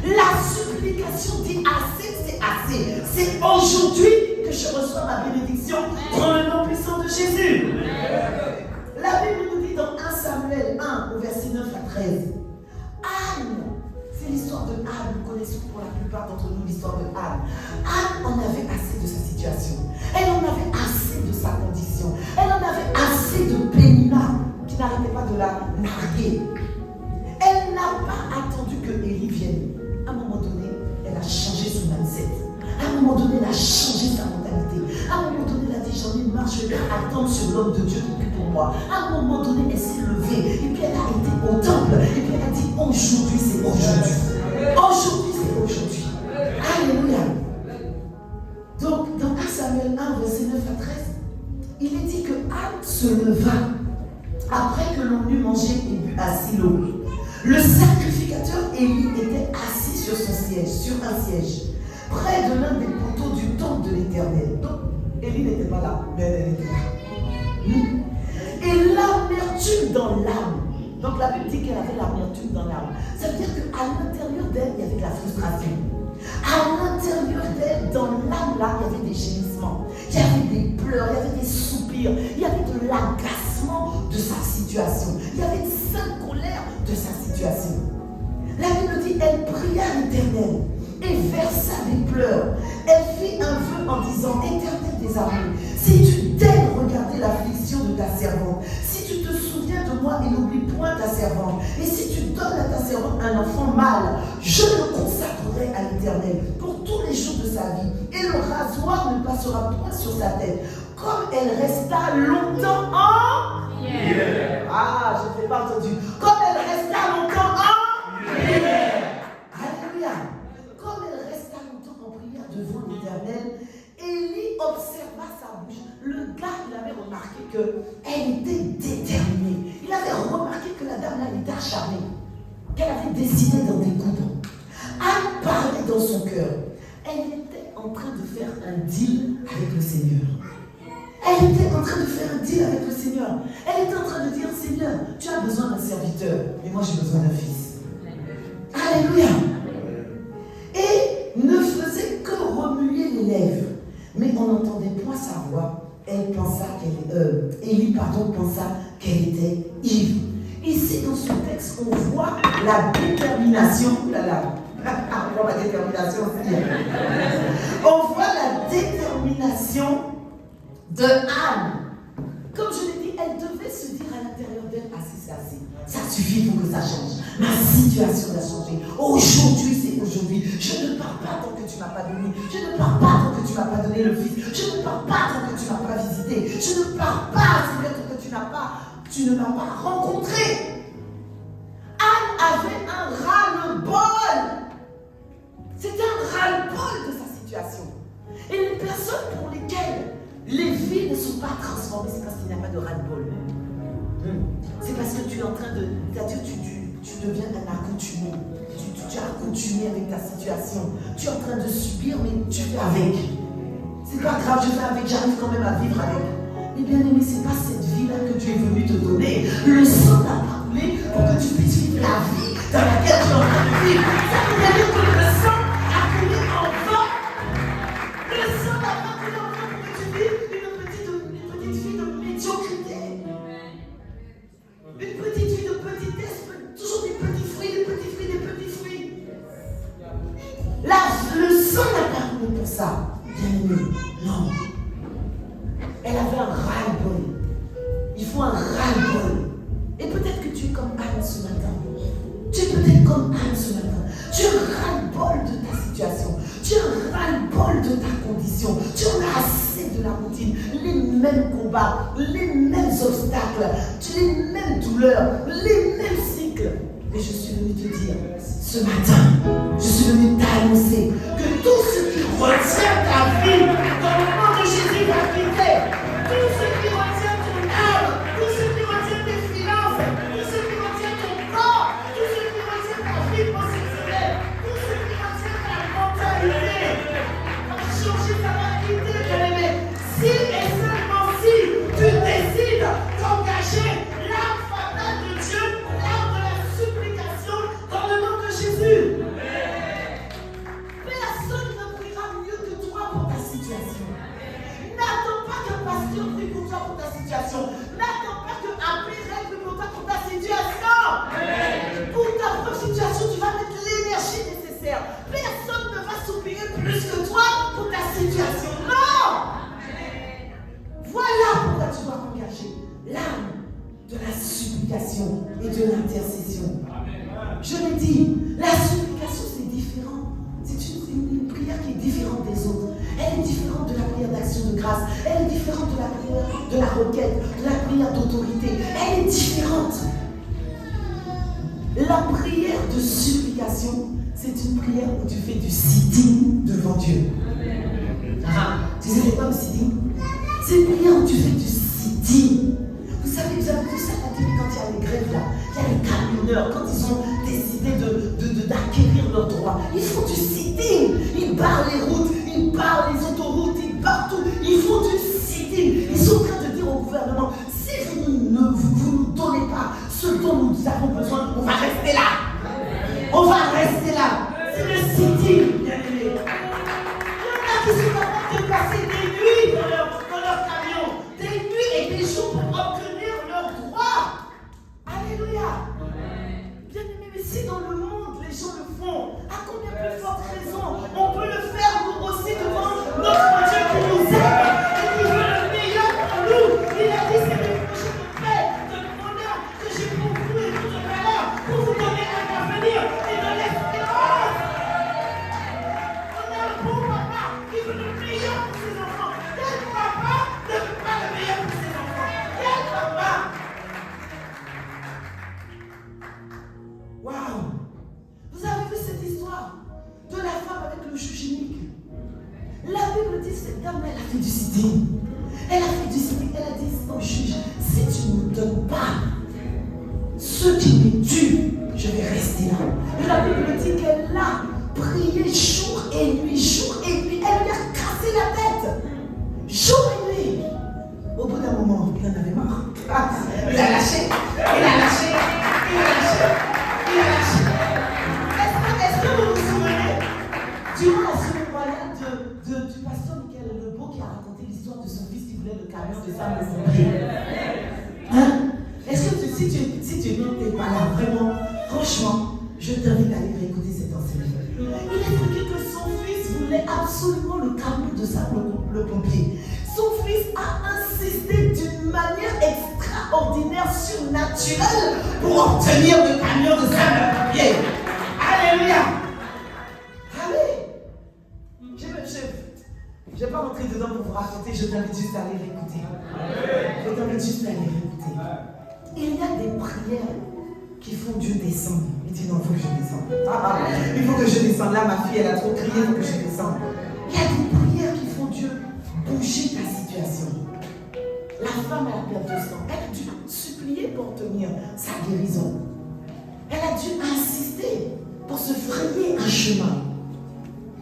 La supplication dit assez, c'est assez. C'est aujourd'hui que je reçois ma bénédiction dans le nom puissant de Jésus. La Bible nous dit dans 1 Samuel 1 au verset 9 à 13. Anne, c'est l'histoire de Anne. Nous connaissons pour la plupart d'entre nous l'histoire de Anne. Anne en avait assez de sa situation. Elle en avait assez de sa condition. Elle en avait assez de Pénina qui n'arrêtait pas de la narguer. Elle n'a pas attendu que Élie vienne. À un moment donné, elle a changé son mindset. À un moment donné, elle a changé sa mentalité. À un moment donné, elle a dit, j'en ai marre, je vais pas attendre sur l'homme de Dieu qui prie pour moi. À un moment donné, elle s'est levée. Et puis elle a été au temple. Et puis elle a dit, aujourd'hui, c'est aujourd'hui. Aujourd'hui, c'est aujourd'hui. Alléluia. Donc, dans 1 Samuel 1, verset 9 à 13, il est dit que Anne se leva après que l'on eut mangé et bu à Silo. Le sacrificateur Élie était assis sur son siège, sur un siège, près de l'un des poteaux du temple de l'Éternel. Donc, Élie n'était pas là, mais elle était là. Et l'amertume dans l'âme. Donc la Bible dit qu'elle avait l'amertume dans l'âme. Ça veut dire qu'à l'intérieur d'elle, il y avait de la frustration. À l'intérieur d'elle, dans l'âme là, il y avait des gémissements. Il y avait des pleurs, il y avait des soupirs. Il y avait de l'agacement de sa situation. Il y avait une sainte colère de sa situation. La Bible dit, elle pria l'Éternel et versa des pleurs. Elle fit un vœu en disant, Éternel des armées, si tu daignes regarder l'affliction de ta servante, si tu te souviens de moi et n'oublie point ta servante, et si tu donnes à ta servante un enfant mâle, je le consacrerai à l'Éternel pour tous les jours de sa vie, et le rasoir ne passera point sur sa tête, comme elle resta longtemps en hiver. Ah, je ne l'ai pas entendu. Comme elle resta longtemps en hiver. Alléluia. Comme elle resta longtemps en prière devant l'Éternel, Élie observa sa bouche. Le gars, il avait remarqué qu'elle était déterminée. Il avait remarqué que la dame là, elle était acharnée. Qu'elle avait décidé d'en découdre. Anne parlait dans son cœur. Elle était en train de faire un deal avec le Seigneur. Elle était en train de faire un deal avec le Seigneur. Elle était en train de dire, Seigneur, tu as besoin d'un serviteur. Et moi, j'ai besoin d'un fils. Alléluia. Et ne faisait que remuer les lèvres. Mais on n'entendait point sa voix. Elle pensa Élie pensa qu'elle était ivre. Ici, dans ce texte, on voit la détermination. On voit la détermination aussi. On voit la détermination de Anne. Comme je l'ai dit, elle devait se dire à l'intérieur d'elle, assez, c'est assez. Ça suffit pour que ça change. Ma situation a changé. Aujourd'hui, c'est aujourd'hui. Je ne pars pas tant que tu ne m'as pas donné. Je ne pars pas tant que tu ne m'as pas donné le fils. Je ne pars pas tant que tu ne m'as pas visité. Je ne pars pas, Seigneur, tant que tu ne m'as pas rencontré. Anne avait un ras-le-bol. C'était un ras-le-bol de sa situation. Et les personnes pour lesquelles les vies ne sont pas transformées, c'est parce qu'il n'y a pas de ras-le-bol. C'est parce que tu es en train de... C'est-à-dire tu deviens un accoutumé. Tu es accoutumé avec ta situation. Tu es en train de subir, mais tu fais avec. C'est pas grave, je fais avec, j'arrive quand même à vivre avec. Mais bien aimé, c'est pas cette vie-là que Dieu est venu te donner. Le sang n'a pas coulé pour que tu puisses vivre la vie dans laquelle tu es en train de vivre. Ça veut dire que le sang a coulé en vain. Le sang n'a pas coulé en vain pour que tu vives une petite vie de médiocrité. Une petite vie de petitesse, toujours des petits fruits, des petits fruits, des petits fruits. Là, le sang n'a pas coulé pour ça. Bien aimé, non. Elle avait un ras-le-bol. Il faut un ras-le-bol. Et peut-être que tu es comme Anne ce matin. Tu es peut-être comme Anne ce matin. Tu as un ras-le-bol de ta situation. Tu as un ras-le-bol de ta condition. Tu en as assez de la routine. Les mêmes combats, les mêmes obstacles, les mêmes douleurs, les mêmes cycles. Et je suis venue te dire, ce matin, je suis venue t'annoncer que tout ce qui retient ta vie, dans le nom de Jésus, va quitter. Tout ce qui retient ton âme, tout ce qui retient tes finances, tout ce qui retient ton corps, tout ce qui retient ta vie professionnelle, tout ce qui retient ta mentalité, va changer, ça va quitter, bien aimé. Si situation. N'attends pas qu'après règle pour toi pour ta situation. Pour ta propre situation, tu vas mettre l'énergie nécessaire. Personne ne va s'oublier plus que toi pour ta situation. Non! Voilà pourquoi tu dois engager l'âme de la supplication et de l'intercession. Je l'ai dit, la supplication c'est différent. C'est une prière qui est différente des autres. Elle est différente de la prière d'action de grâce. Elle est différente de la prière de la requête, de la prière d'autorité. Elle est différente. La prière de supplication, c'est une prière où tu fais du sitting devant Dieu. Tu sais quoi le sitting? C'est une prière où tu fais du sitting. Vous savez, vous avez vu ça à la télé quand il y a les grèves là, il y a les camionneurs, quand ils ont décidé d'acquérir leurs droits, ils font du sitting, ils barrent les routes, ils barrent les autoroutes, ils barrent tout, ils font du sitting. Ils sont en train de dire au gouvernement, si vous ne nous donnez pas ce dont nous avons besoin, on va rester là. On va rester là. C'est le sitting, bien aimé. Il y en a qui sont capables de passer des nuits dans leur camion, des nuits et des jours pour obtenir leurs droits. Alléluia. Bien aimé, mais si dans le monde les gens le font, à combien plus forte raison on peut le faire nous aussi devant notre Dieu qui nous aime et qui veut le meilleur pour nous. Il a dit c'est des projets de paix, de bonheur que j'ai pour vous et pour de valeur, pour vous donner un avenir et de l'espérance. On a un bon papa qui veut le meilleur pour ses enfants. Quel papa ne veut pas le meilleur pour ses enfants? Quel papa? Waouh! Vous avez vu cette histoire de la femme avec le juge unique? La Bible dit que cette dame, elle a fait du sitting. Elle a fait du sitting. Elle a dit au juge, si tu ne me donnes pas ce qui me tue, je vais rester là. Et la Bible dit qu'elle a prié jour et nuit, jour et nuit. Elle lui a cassé la tête. Jour et nuit. Au bout d'un moment, il en avait marre. Il a lâché. Il a lâché. Il a lâché. Il a lâché. Est-ce que vous vous souvenez durant la semaine royale du pasteur Michael Lebeau qui a raconté l'histoire de son fils qui voulait le camion des femmes lesbiennes? Hein? Est-ce que si tu n'étais pas là, vraiment, franchement, je t'invite à aller réécouter cet enseignement. Il expliquait que son fils voulait absolument le camion de le pompier. Son fils a insisté d'une manière extraordinaire, surnaturelle, pour obtenir le camion de sapeur-pompier. Alléluia! Allez! Je ne vais pas rentrer dedans pour vous raconter, je t'invite juste à aller réécouter. Je t'invite juste à aller réécouter. Il y a des prières qui font Dieu descendre. Il dit non, il faut que je descende. Il faut que je descende. Là, ma fille, elle a trop crié, il faut que je descende. Il y a des prières qui font Dieu bouger ta situation. La femme, elle a perdu du sang. Elle a dû supplier pour obtenir sa guérison. Elle a dû insister pour se frayer un chemin.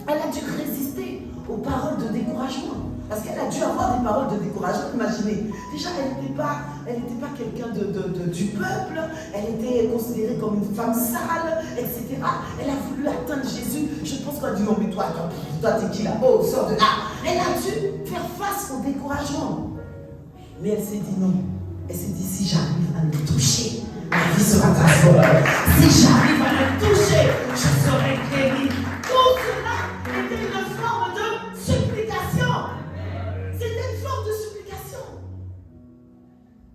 Elle a dû résister aux paroles de découragement. Parce qu'elle a dû avoir des paroles de découragement, imaginez. Déjà, elle n'était pas quelqu'un du peuple, elle était considérée comme une femme sale, etc. Elle a voulu atteindre Jésus. Je pense qu'elle a dit non, mais toi t'es qui là? Oh, sors de là. Elle a dû faire face au découragement. Mais elle s'est dit non. Elle s'est dit si j'arrive à le toucher, ma vie sera transformée. Si j'arrive à le toucher, je serai guérie. Tout cela était une forme de supplication. C'était une forme de supplication.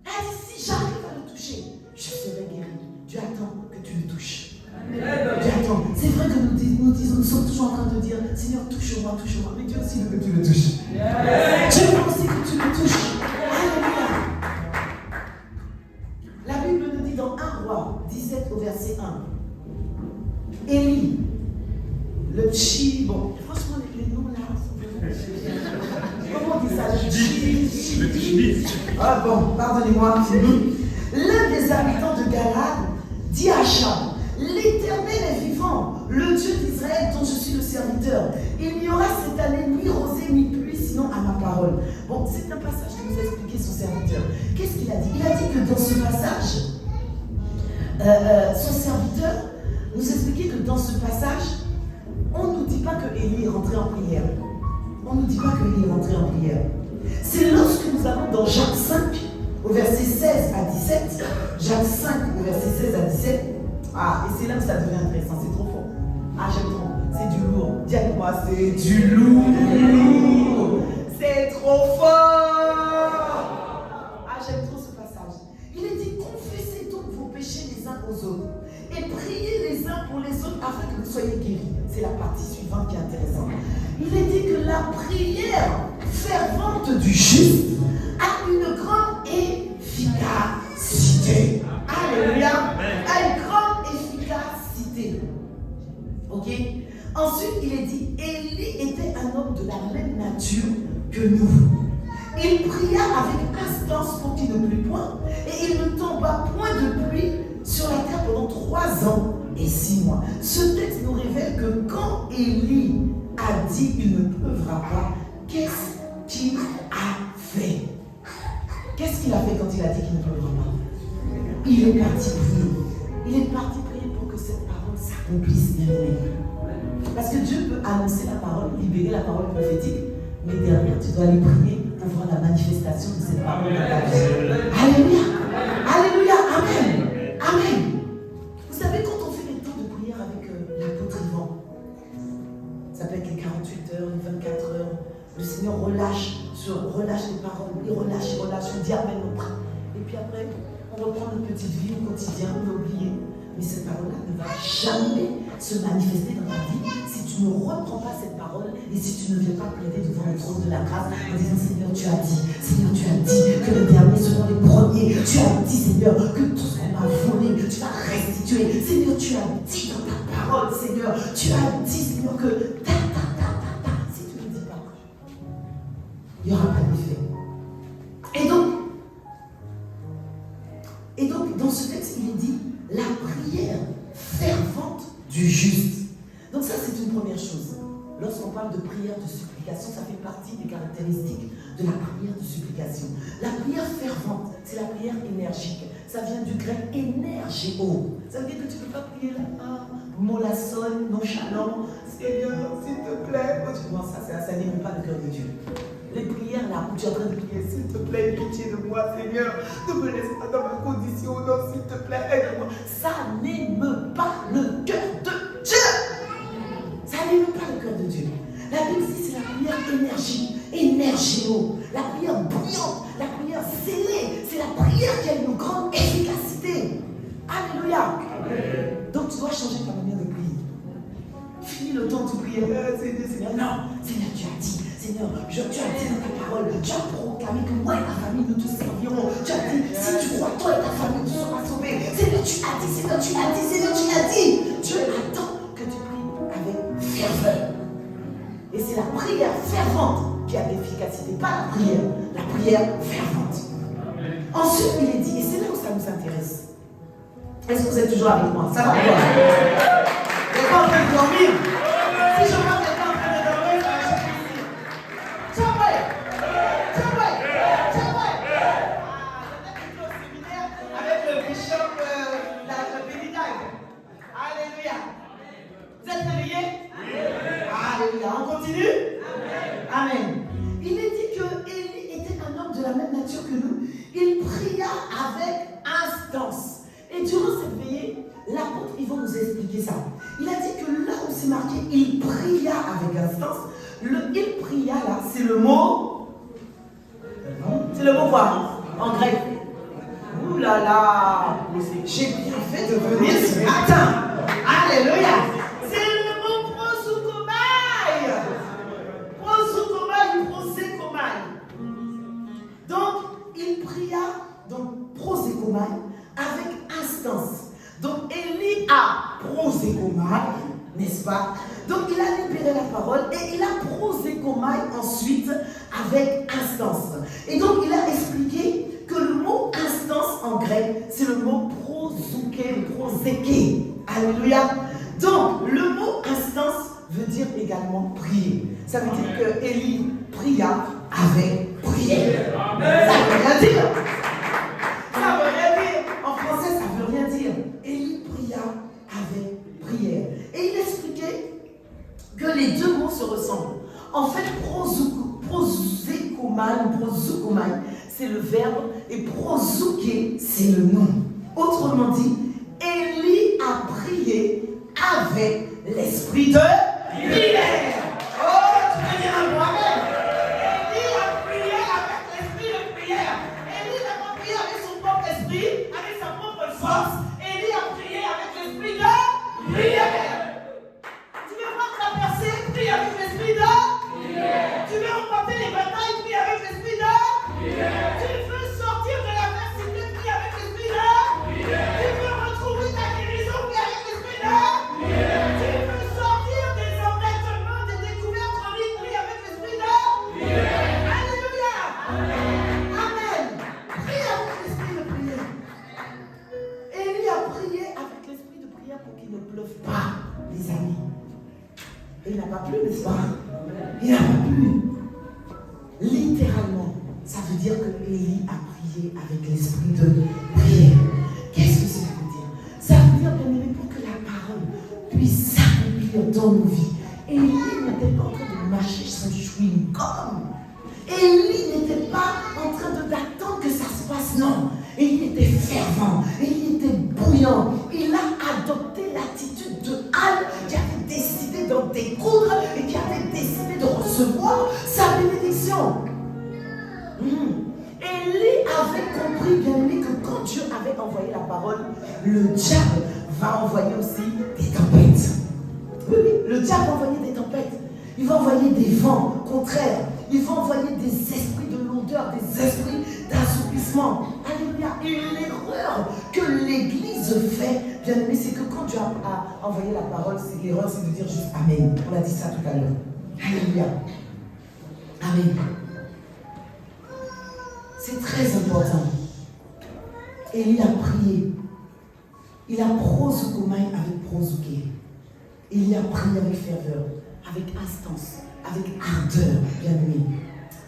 Elle dit si j'arrive à le toucher, je serai guérie. Dieu attend que tu le touches. Dieu attend. C'est vrai que nous sommes toujours en train de dire Seigneur, touche-moi, touche-moi. Mais Dieu aussi veut que tu le touches. Dieu veut aussi que tu le touches. Alléluia. La Bible nous dit dans 1 Roi 17 au verset 1. Élie, le chi, bon, franchement les noms là, comment on dit ça? Ah bon, pardonnez-moi. L'un des habitants de Galade dit à Achab, l'Éternel est vivant, le Dieu d'Israël dont je suis le serviteur. Il n'y aura cette année ni rosée ni pluie, sinon à ma parole. Bon, c'est un passage que nous a expliqué son serviteur. Qu'est-ce qu'il a dit? Il a dit que dans ce passage, son serviteur nous expliquait que dans ce passage, on ne nous dit pas que Élie est rentré en prière. On ne nous dit pas que Élie est rentré en prière. C'est lorsque nous allons dans Jacques 5 au verset 16 à 17, Jacques 5 au verset 16 à 17, ah, et c'est là que ça devient intéressant, c'est trop fort. Ah, j'aime trop, c'est du lourd. Dis avec moi, c'est du lourd. C'est trop fort. Ah, j'aime trop ce passage. Il est dit, confessez donc vos péchés les uns aux autres et priez les uns pour les autres afin que vous soyez guéris. C'est la partie suivante qui est intéressante. Il est dit que la prière fervente du juste a une grande efficacité. Alléluia. A une grande efficacité. Ok. Ensuite, il est dit, Élie était un homme de la même nature que nous. Il pria avec instance pour qu'il ne plût point, et il ne tomba point de pluie sur la terre pendant 3 ans et 6 mois. Ce texte nous révèle que quand Élie a dit il ne pleuvra pas, qu'est-ce qu'il a fait? Qu'est-ce qu'il a fait quand il a dit qu'il ne pleuvra pas? Il est parti prier. Il est parti prier pour que cette parole s'accomplisse, bien aimé. Parce que Dieu peut annoncer la parole, libérer la parole prophétique, mais derrière, tu dois aller prier pour voir la manifestation de cette parole dans ta vie. Alléluia. Alléluia. Amen. Amen. Vous savez, quand on fait des temps de prière avec l'apôtre Yvan, ça peut être les 48 heures, les 24 heures, le Seigneur relâche les paroles, il relâche, on dit Amen, on prie. Et puis après, on reprend notre petite vie au quotidien, on va oublier. Mais cette parole-là ne va jamais se manifester dans ta vie si tu ne reprends pas cette parole et si tu ne viens pas plaider devant le trône de la grâce en disant Seigneur, tu as dit que les derniers seront les premiers. Tu as dit, Seigneur, que tout ce qu'on m'a volé, tu vas restituer. Seigneur, tu as dit dans ta parole, Seigneur, tu as dit, Seigneur, que si tu ne dis pas, il n'y aura pas d'effet. Et donc, dans ce texte, il est dit la prière fervente du juste. Donc ça, c'est une première chose. Lorsqu'on parle de prière de supplication, ça fait partie des caractéristiques de la prière de supplication. La prière fervente, c'est la prière énergique. Ça vient du grec énergéo. Ça veut dire que tu ne peux pas prier là, mollasson, nonchalant. Seigneur, s'il te plaît. Moi, ça n'émeut pas le cœur de Dieu. Les prières là où tu es en train de prier, s'il te plaît, pitié de moi, Seigneur, ne me laisse pas dans ma condition, non, s'il te plaît, aide-moi. Ça n'émeut pas le cœur de Dieu. Ça n'émeut pas le cœur de Dieu. La Bible dit c'est la prière énergie, énergéo, la prière brillante, la prière scellée, c'est la prière qui a une grande efficacité. Alléluia. Donc tu dois changer ta manière de prier. Finis le temps de prier, Seigneur, non, Seigneur, tu as dit. Seigneur, tu as dit dans ta parole, tu as proclamé que moi et ma famille nous tous servirons. Tu as dit, si tu crois, toi et ta famille, tu seras sauvés. Seigneur, tu as dit, Seigneur, tu as dit, Seigneur, tu as dit. Dieu attend que tu pries avec ferveur. Et c'est la prière fervente qui a l'efficacité, pas la prière fervente. Ensuite, il est dit, et c'est là où ça nous intéresse. Est-ce que vous êtes toujours avec moi? Ça va quoi? Vous n'êtes pas en train de dormir? Si je vois quelqu'un en train de dormir, avec le bishop la Bénidague. Alléluia. Vous êtes réveillés? Oui. Alléluia. On continue? Amen. Amen. Il est dit que Élie était un homme de la même nature que nous. Il pria avec instance. Et durant cette veillée, l'apôtre Yvan nous a expliqué ça. Il a dit que là où c'est marqué, il pria avec instance. Il pria là, c'est le mot. C'est le mot quoi? En grec. Ouh là là, j'ai bien fait de venir ce matin. Alléluia. C'est le mot prosoukomai. Prosoukomai ou prosékomai. Donc, il pria, donc prosékomai, avec instance. Donc, Élie a prosékomai, n'est-ce pas? Donc, il a libéré la parole et il a prosékomai ensuite avec instance. Et donc, il a expliqué que le mot instance en grec, c'est le mot prosouké, proséké. Alléluia. Donc, le mot instance veut dire également prier. Ça veut dire que Élie pria avec prière. Ça veut rien dire. Ça veut rien dire. En français, ça veut rien dire. Élie pria avec prière. Et il expliquait que les deux mots se ressemblent. En fait, prosékomai ou prosoukomai, c'est le verbe, et prosouké, c'est le nom. Autrement dit, Élie a prié avec l'esprit de prière. Oh, tu peux dire un mot, amen. Élie a prié avec l'esprit de prière. Élie n'a pas prié avec son propre esprit, avec sa propre force. Élie a prié avec l'esprit de prière. Tu veux voir ta percée, prie avec l'esprit de prière. Tu veux remporter les batailles, prie avec l'esprit de prière. Tu veux sortir de la adversité, prie avec l'esprit de prière. Tu veux retrouver ta guérison, prie avec l'esprit de prière. Tu veux sortir des embêtements, des découvertes en ligne, prie avec l'esprit de prière. Alléluia. Amen. Prie avec l'esprit de prière. Élie a prié avec l'esprit de prière pour qu'il ne pleuve pas, les amis. Et il n'a pas plu, n'est-ce pas? Il n'a pas plu. Littéralement, ça veut dire que Élie a prié avec l'esprit de prière. Qu'est-ce que ça veut dire? Ça veut dire, bien aimé, pour que la parole puisse s'accomplir dans nos vies. Élie n'était pas en train de mâcher son chewing-gum. Élie n'était pas en train d'attendre que ça se passe, non. Élie était fervent, Élie était bouillant. Il a adopté l'attitude de Anne qui avait décidé d'en découdre et qui avait décidé de recevoir sa bénédiction. Élie avait compris, bien aimé, que quand Dieu avait envoyé la parole, le diable va envoyer aussi des tempêtes. Oui, le diable va envoyer des tempêtes. Il va envoyer des vents contraires. Il va envoyer des esprits de lourdeur, des esprits d'assoupissement. Alléluia. Et l'erreur que l'Église fait, bien aimé, c'est que quand Dieu a envoyé la parole, l'erreur, c'est de dire juste Amen. On a dit ça tout à l'heure. Alléluia. Amen. C'est très important. Élie a prié. Il a prosoukomai avec prosouké. Il a prié avec ferveur, avec instance, avec ardeur, bien aimé.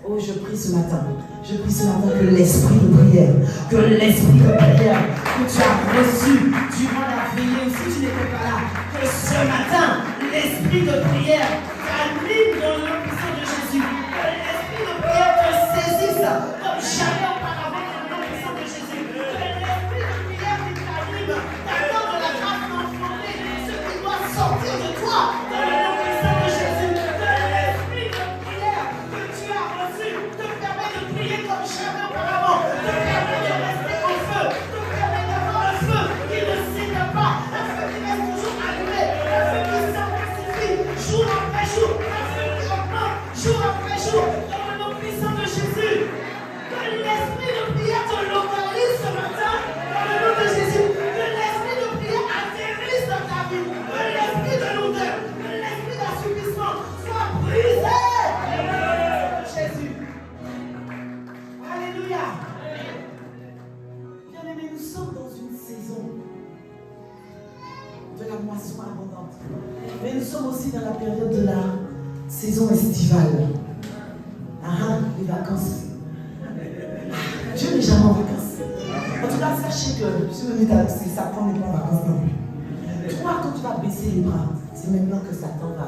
Oh, je prie ce matin. Je prie ce matin que l'esprit de prière, que l'esprit de prière que tu as reçu durant la veillée, si tu n'étais pas là, que ce matin, l'esprit de prière t'anime dans le nom puissant de Jésus. Que l'esprit de prière te saisisse comme jamais auparavant dans le nom puissant de Jésus. Que l'esprit de prière qui t'anime t'accorde la grâce d'enfronter ce qui doit sortir de toi dans le nom puissant de Jésus. Que l'esprit de prière que tu as reçu te permet de prier comme jamais auparavant, te permet de rester au feu, te permet d'avoir un feu qui ne s'éteint pas, un feu qui reste toujours allumé, un feu qui s'intensifie jour après jour, un feu qui augmente jour après jour dans le nom puissant de Jésus. Que l'esprit de prière te localise ce matin dans le nom de Jésus. Que l'esprit de prière atterrisse dans ta vie. Que l'esprit de lourdeur, que l'esprit d'assoupissement soit brisé. Jésus. Alléluia. Bien-aimés, nous sommes dans une saison de la moisson abondante. Mais nous sommes aussi dans la période de la saison estivale. Les vacances. Dieu n'est jamais en vacances. En tout cas, sachez que si vous êtes Satan n'est pas en vacances non plus. Toi, quand tu vas baisser les bras, c'est maintenant que Satan va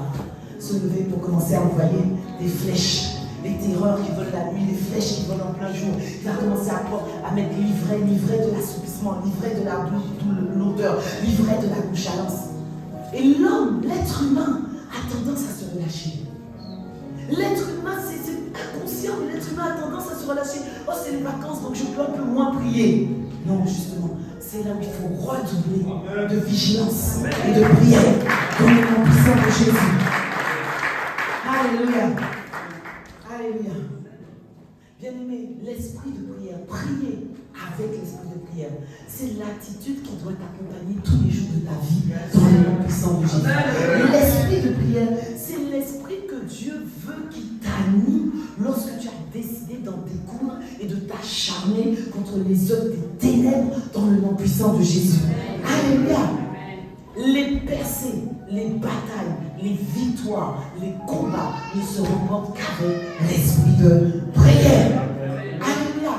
se lever pour commencer à envoyer des flèches, des terreurs qui volent la nuit, des flèches qui volent en plein jour. Il va commencer à mettre l'ivraie de l'assoupissement, l'ivraie de la l'odeur, l'ivraie de la nonchalance. Et l'homme, l'être humain, a tendance à se relâcher. L'être humain, c'est inconscient, mais l'être humain a tendance à se relâcher. Oh, c'est les vacances, donc je peux un peu moins prier. Non, justement, c'est là où il faut redoubler de vigilance et de prière dans le nom puissant de Jésus. Alléluia. Alléluia. Bien-aimé, l'esprit de prière, prier avec l'esprit de prière, c'est l'attitude qui doit t'accompagner tous les jours de ta vie dans le nom puissant de Jésus. L'esprit de prière, c'est l'esprit que Dieu veut qu'il t'anime lorsque tu as décidé d'en découdre et de t'acharner contre les œuvres des ténèbres dans le nom puissant de Jésus. Alléluia. Les percées, les batailles, les victoires, les combats ne se remportent qu'avec l'esprit de prière. Alléluia.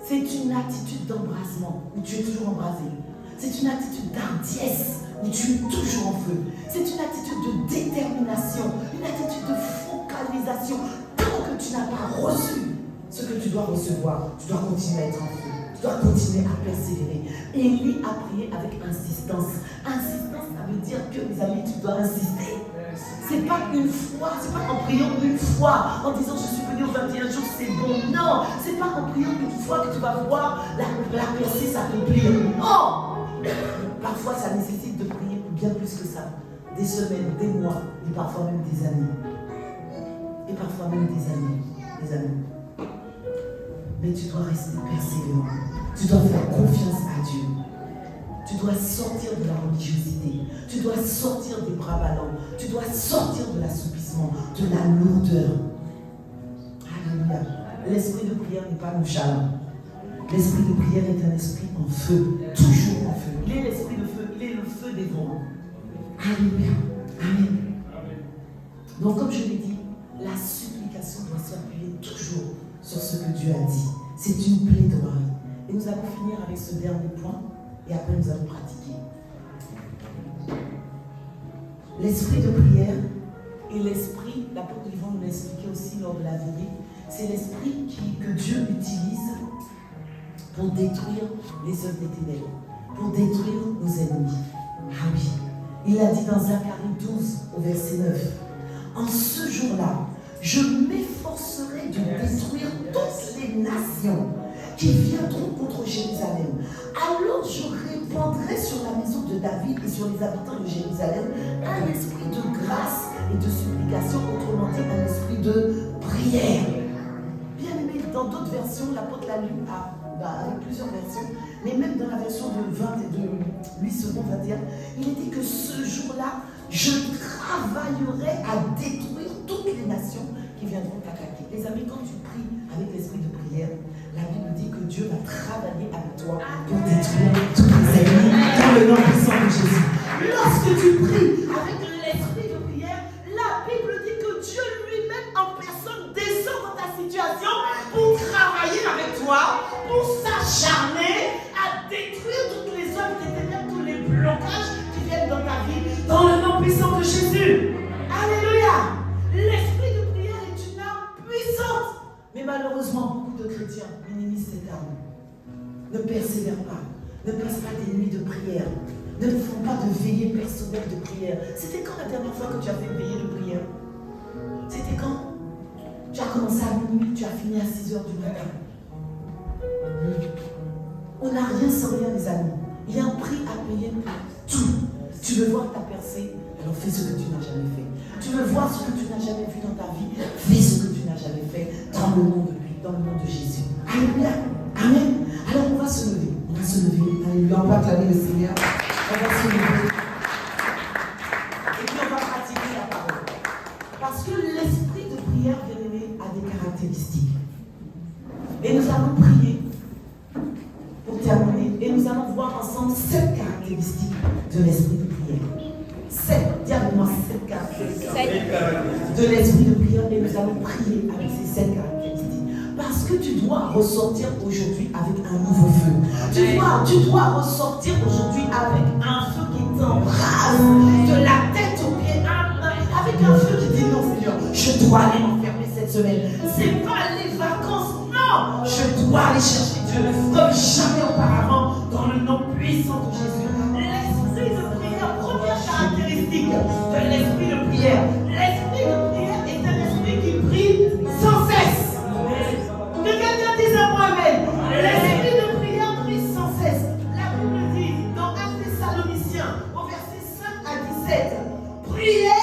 C'est une attitude d'embrasement où tu es toujours embrasé. C'est une attitude d'hardiesse où tu es toujours en feu. C'est une attitude de détermination, une attitude de focalisation. Tant que tu n'as pas reçu ce que tu dois recevoir, tu dois continuer à être en feu. Tu dois continuer à persévérer. Élie a prié avec insistance. Insistance, ça veut dire que, mes amis, tu dois insister. C'est pas une fois, c'est pas en priant une fois, en disant je suis venu au 21 jours, c'est bon. Non, c'est pas en priant une fois que tu vas voir la percée s'accomplir. Non! Parfois, ça nécessite de prier bien plus que ça. Des semaines, des mois, et parfois même des années. Et parfois même des années. Des années. Mais tu dois rester persévérant. Tu dois faire confiance à Dieu. Tu dois sortir de la religiosité. Tu dois sortir des bras ballants. Tu dois sortir de l'assoupissement, de la lourdeur. Alléluia. L'esprit de prière n'est pas nonchalant. L'esprit de prière est un esprit en feu. Toujours en feu. Il est l'esprit de feu. Il est le feu des vents. Alléluia. Amen. Donc comme je l'ai dit, la supplication doit s'appuyer toujours sur ce que Dieu a dit. C'est une plaidoirie. Et nous allons finir avec ce dernier point. Et après, nous allons pratiquer. L'esprit de prière et l'esprit, l'apôtre Yvon nous l'a expliqué aussi lors de la veillée, c'est l'esprit que Dieu utilise pour détruire les œuvres des ténèbres, pour détruire nos ennemis. Ah oui, il a dit dans Zacharie 12, au verset 9, « En ce jour-là, je m'efforcerai de détruire toutes les nations qui viendront contre Jérusalem. Alors je répandrai sur la maison de David et sur les habitants de Jérusalem un esprit de grâce et de supplication, autrement dit un esprit de prière. » Bien aimé, dans d'autres versions, l'apôtre l'a lu avec plusieurs versions, mais même dans la version de 8 secondes 21, il est dit que ce jour-là, je travaillerai à détruire toutes les nations qui viendront t'attaquer. Les amis, quand tu pries avec l'esprit de prière, la Bible dit que Dieu va travailler avec toi pour détruire tous les ennemis dans le nom puissant de Jésus. Lorsque tu pries avec l'esprit de prière, la Bible dit que Dieu lui-même en personne descend dans ta situation pour travailler avec toi, pour s'acharner à détruire toutes les œuvres des ténèbres, tous les blocages qui viennent dans ta vie, dans le nom puissant de Jésus. Alléluia. L'esprit de prière est une arme puissante. Mais malheureusement, beaucoup de chrétiens minimisent cette arme. Ne persévèrent pas. Ne passent pas des nuits de prière. Ne font pas de veillée personnelle de prière. C'était quand la dernière fois que tu as fait une veillée de prière? C'était quand? Tu as commencé à minuit, tu as fini à 6h du matin. On n'a rien sans rien, les amis. Il y a un prix à payer pour tout. Tu veux voir ta percée? Alors fais ce que tu n'as jamais fait. Tu veux voir ce que tu n'as jamais vu dans ta vie? Fais ce que tu n'as jamais fait dans le nom de lui, dans le nom de Jésus. Alléluia. Amen. Alors on va se lever. On va se lever. Alléluia. On va acclamer le Seigneur. On va se lever. Et puis on va pratiquer la parole. Parce que l'esprit de prière, bien aimé, a des caractéristiques. Et nous allons prier pour terminer. Et nous allons voir ensemble 7 caractéristiques de l'esprit de prière. 7, dis avec moi 7 caractéristiques de l'esprit de prière, et nous allons prier avec ces 7 caractéristiques. Parce que tu dois ressortir aujourd'hui avec un nouveau feu. Tu dois ressortir aujourd'hui avec un feu qui t'embrase de la tête aux pieds, avec un feu qui dit non Seigneur, je dois aller m'enfermer cette semaine. C'est pas les vacances, non, je dois aller chercher Dieu comme jamais auparavant dans le nom puissant de Jésus. L'esprit de prière, première caractéristique de l'esprit de prière. L'esprit de prière est un esprit qui prie sans cesse. Que quelqu'un dise à moi-même, l'esprit de prière prie sans cesse. La Bible dit dans 1 Thessaloniciens, au verset 5 à 17, priez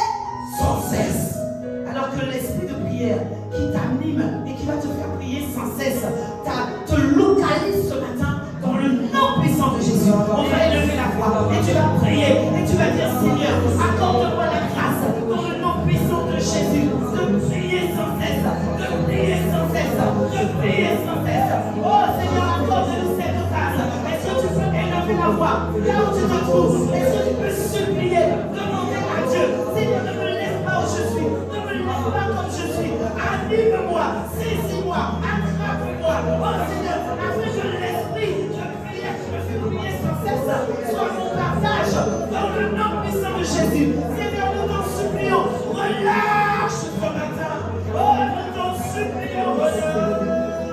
sans cesse. Alors que l'esprit de prière qui t'anime et qui va te faire prier sans cesse, te localise ce matin dans le nom puissant de Jésus. On va élever la voix et tu vas prier et tu vas dire Seigneur, accorde-moi la grâce dans le nom puissant de Jésus de prier sans cesse, de prier sans cesse, de prier sans cesse. Oh Seigneur, accorde-nous cette grâce. Est-ce que tu peux élever la voix là où tu te trouves? Est-ce que tu peux supplier, demander à Dieu, Seigneur, ne me laisse pas où je suis, ne me laisse pas comme je suis, anime-moi, saisis-moi, attrape-moi. Oh Seigneur, afin que l'esprit de prière qui me fait prier sans cesse soit mon partage dans le nom puissant de Jésus. Seigneur, nous t'en supplions, relâche ce matin. Oh, nous t'en supplions, relâche.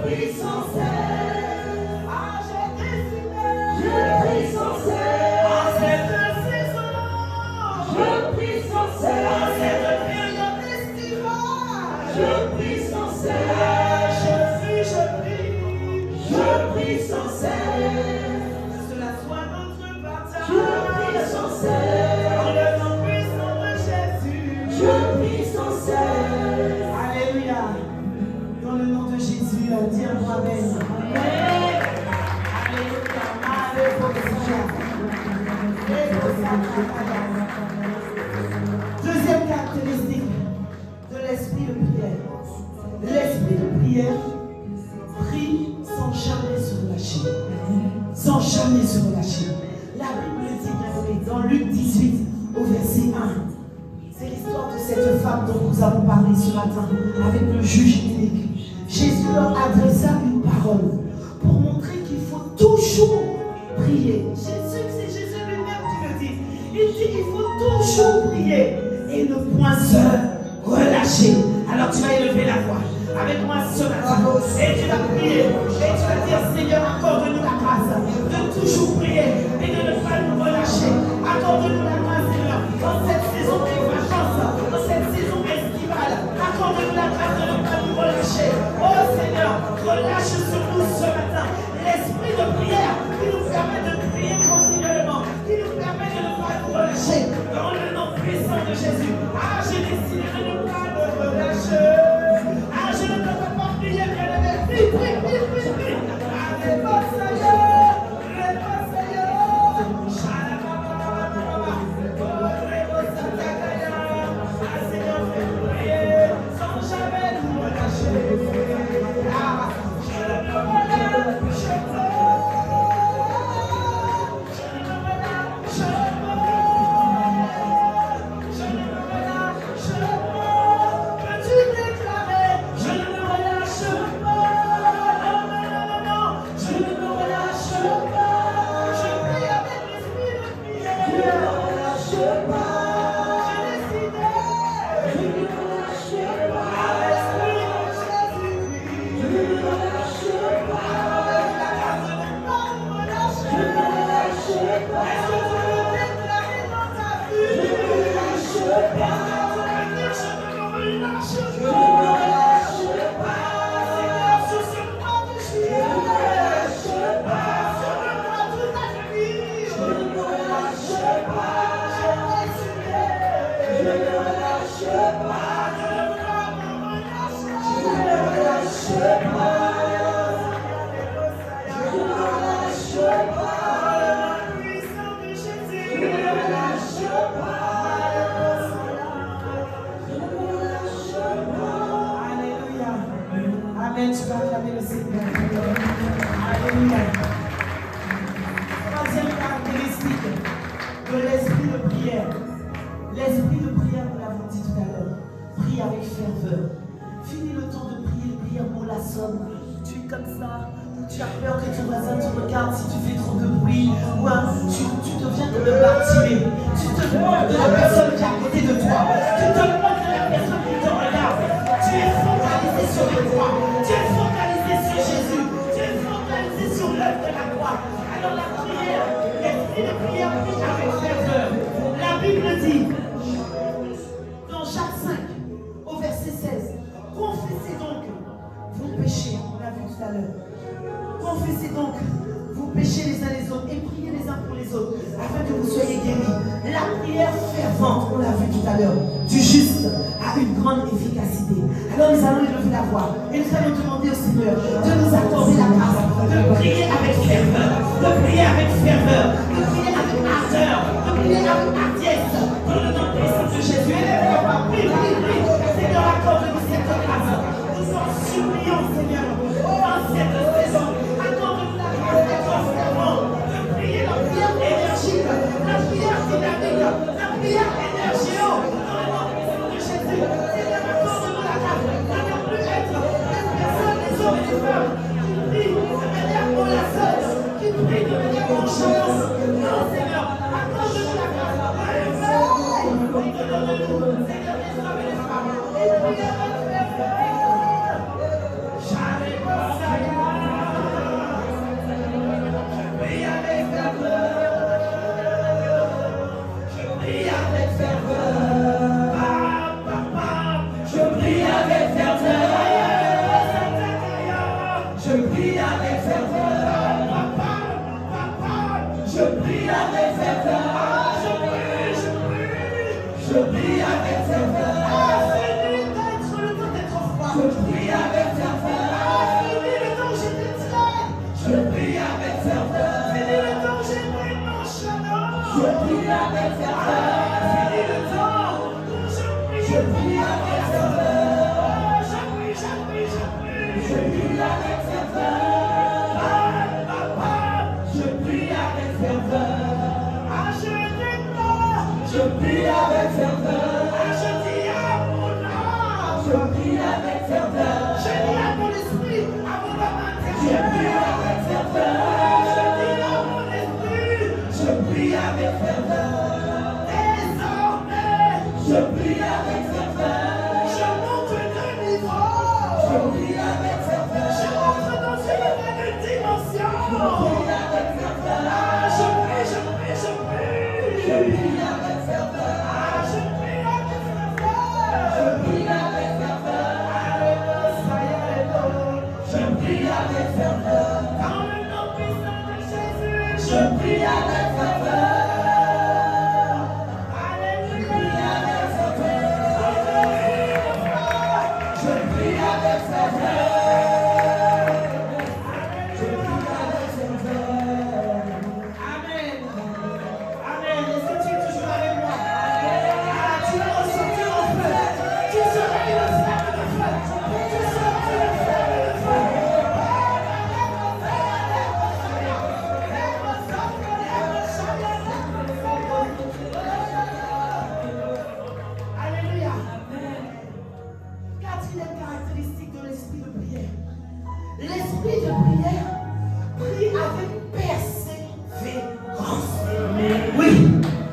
prie sans cesse. Ah, j'ai décidé. Je prie sans cesse. En cette saison. Je prie sans cesse. En cette période estivale. Je prie sans cesse. Je prie sans cesse. Que cela soit notre partage. Je prie sans cesse. Dans le nom puissant de Jésus. Je prie sans cesse. Alléluia. Dans le nom de Jésus, dis un mot amen. Amen. Alléluia. Alléluia. Deuxième caractéristique de l'esprit de prière. L'esprit de prière prie sans jamais se relâcher. Sans jamais se relâcher. La Bible dit, bien aimé, dans Luc 18, au verset 1. C'est l'histoire de cette femme dont nous avons parlé ce matin avec le juge inique. Jésus leur adressa une parole pour montrer qu'il faut toujours prier. C'est Jésus lui-même qui le dit. Il dit qu'il faut toujours prier et ne point se relâcher. Alors tu vas élever la voix avec moi ce matin et tu vas prier et tu vas dire Seigneur, accorde-nous la grâce de toujours prier et de ne pas nous relâcher. Accorde-nous la grâce, Seigneur, dans cette saison de vacances, dans cette saison estivale. Accorde-nous la grâce de ne pas nous relâcher. Oh Seigneur, relâche sur nous ce matin l'esprit de prière qui nous permet de prier continuellement, qui nous permet de ne pas nous relâcher. Dans le nom puissant de Jésus. Ah, j'ai décidé de ne pas me relâcher. Ah, je ne peux pas prier, bien-aimé. Prie, prie, prie, prie, prie. Ah, réponds, Seigneur. Réponds, Seigneur. Ah, Seigneur, fais prier sans jamais nous relâcher. Ah, je ne me relâche pas. Je ne me relâche pas. Peux-tu déclarer, je ne me relâche pas. Non, non, non, non, non, je ne me relâche pas. Je prie avec l'esprit de prière. Je ne me relâche pas. J'ai décidé. Je ne me relâche pas. Avec l'esprit de Jésus-Christ. Je ne me relâche pas. Avec la grâce de ne pas me relâcher. Je ne me relâche pas. Est-ce que tu veux déclarer dans ta vie? Je ne me relâche pas. Je ne me relâche pas. Seigneur, sur ce mois de juillet, je ne me relâche pas. Sur le mois de ta vie, je ne me relâche pas. J'ai décidé, je ne me relâche pas. Je ne veux pas me relâcher. Je ne me relâche pas. Je ne me relâche pas. Dans le puissant de Jésus, je ne me relâche pas. Alléluia. Amen. Tu vas acclamer le Seigneur. Alléluia. Troisième caractéristique de l'esprit de prière. L'esprit de prière, nous l'avons dit tout à l'heure. Prie avec ferveur. Finis le temps de prier, une prière mollassonne. Tu es comme ça, ou tu as peur que ton voisin te regarde si tu fais trop de bruit, ou tu deviens comme le Bartimée. Tu te moques de la personne qui est à côté de toi. Tu te moques de la personne qui te regarde. Tu es focalisé sur les croix. Tu es focalisé sur Jésus. Tu es focalisé sur l'œuvre de la croix. Alors la prière, l'esprit de prière prie avec ferveur. La Bible dit, dans Jacques 5, au verset 16, confessez donc vos péchés, on l'a vu tout à l'heure. Confessez donc vos péchés les uns les autres et priez les uns pour les autres afin que vous soyez guéris. La prière fervente, on l'a vu tout à l'heure, du juste a une grande efficacité. Alors nous allons élever la voix et nous allons demander au Seigneur de nous accorder la grâce de prier avec ferveur, de prier avec ferveur, de prier avec ardeur, de prier avec hardiesse. Dans le nom puissant de Jésus, élève la voix, prie, prie, prie. Seigneur, accorde-nous cette grâce. Nous en supplions, Seigneur, dans cette saison. Accorde-nous la grâce d'être fervent, de prier la prière énergique, la prière dynamique, la prière énergique. Dans le nom puissant de Jésus, Seigneur, accorde-nous la grâce de ne plus être des personnes, des hommes et des femmes qui prient de manière mollassonne, qui prient de manière nonchalante. Non, Je prie avec ferveur. Je prie avec ferveur. Je prie avec ferveur. Je prie avec ferveur. Je prie avec ferveur. Je prie avec ferveur. Je prie avec ferveur. Je prie avec ferveur. Je prie avec ferveur. Je prie avec ferveur. Je prie avec ferveur. Je dis à mon esprit, à mon âme intérieure. Je prie avec ferveur. Je dis à mon esprit. Je prie avec ferveur. Désormais, je prie avec ferveur. Je monte de niveau. Je prie avec ferveur. Je rentre dans une nouvelle dimension. Je prie avec ferveur. Je prie. Je prie avec ferveur. Je prie avec ferveur. Je prie avec Je prie avec ferveur. Dans le nom puissant de Jésus. Je prie avec ferveur. Alléluia. Je prie avec ferveur. Je prie avec ferveur. Amen. Amen. Est-ce que tu es toujours avec moi? Tu vas ressortir en feu. Tu seras une flamme de feu. Tu seras une flamme de feu. Alléluia. Quatrième caractéristique de l'esprit de prière. L'esprit de prière prie avec persévérance. Oui,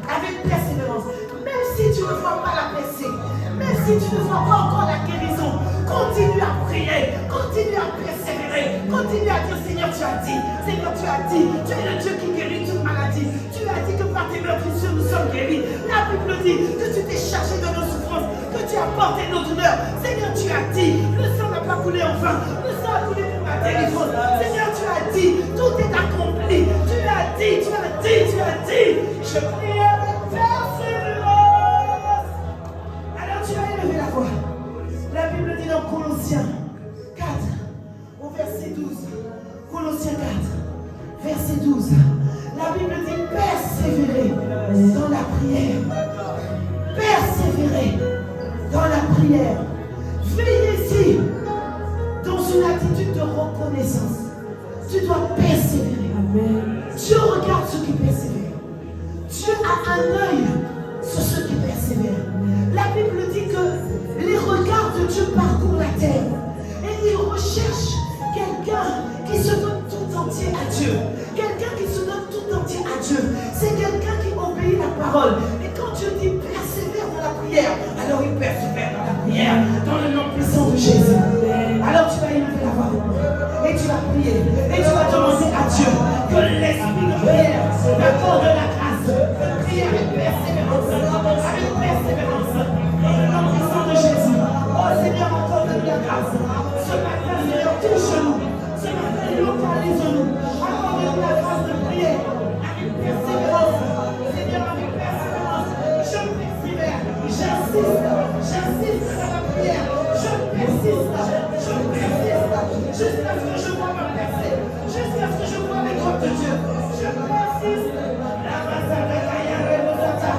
avec persévérance. Même si tu ne vois pas la percée, même si tu ne vois pas encore la guérison, continue à prier, continue à persévérer, continue à dire Seigneur, tu as dit, Seigneur, tu as dit, tu es le Dieu qui guérit toute maladie. Tu as dit que par tes meurtrissures nous sommes guéris. La Bible dit que tu t'es chargé de nos souffrances, que tu as porté nos douleurs. Seigneur, tu as dit, le sang n'a pas coulé en vain, le sang a coulé pour ma délivrance. Seigneur, tu as dit, tout est accompli. Tu as dit, tu as dit, tu as dit. Je prie avec persévérance. Alors tu as élevé la voix. La Bible dit dans Colossiens 4, au verset 12. Colossiens 4, verset 12. La Bible dit persévérer dans la prière. Persévérer dans la prière. Veillez ici dans une attitude de reconnaissance. Tu dois persévérer. Amen. Dieu regarde ceux qui persévèrent. Dieu a un œil sur ceux qui persévèrent. La Bible dit que les regards de Dieu parcourent la terre. Et il recherche quelqu'un qui se donne tout entier à Dieu. Quelqu'un qui se donne tout entier à Dieu. C'est quelqu'un qui obéit la parole. Et quand Dieu dit persévère dans la prière, alors il persévère dans la prière, dans le nom puissant de Jésus. Alors tu vas élever la voix. Et tu vas prier. Et tu vas demander à Dieu que l'esprit de prière t'accorde la grâce de prier avec persévérance. Avec persévérance. Dans le nom puissant de Jésus. Oh Seigneur, accorde-nous la grâce. Ce matin, Seigneur, touche-nous. Ce matin, localise-nous. Accorde-nous la grâce de prier avec persévérance. Seigneur, avec persévérance. Je persévère. J'insiste dans la prière. Je persiste. Jusqu'à ce que je vois ma percée. Jusqu'à ce que je vois les grottes de Dieu. Je persiste. La basada kaya rebosata.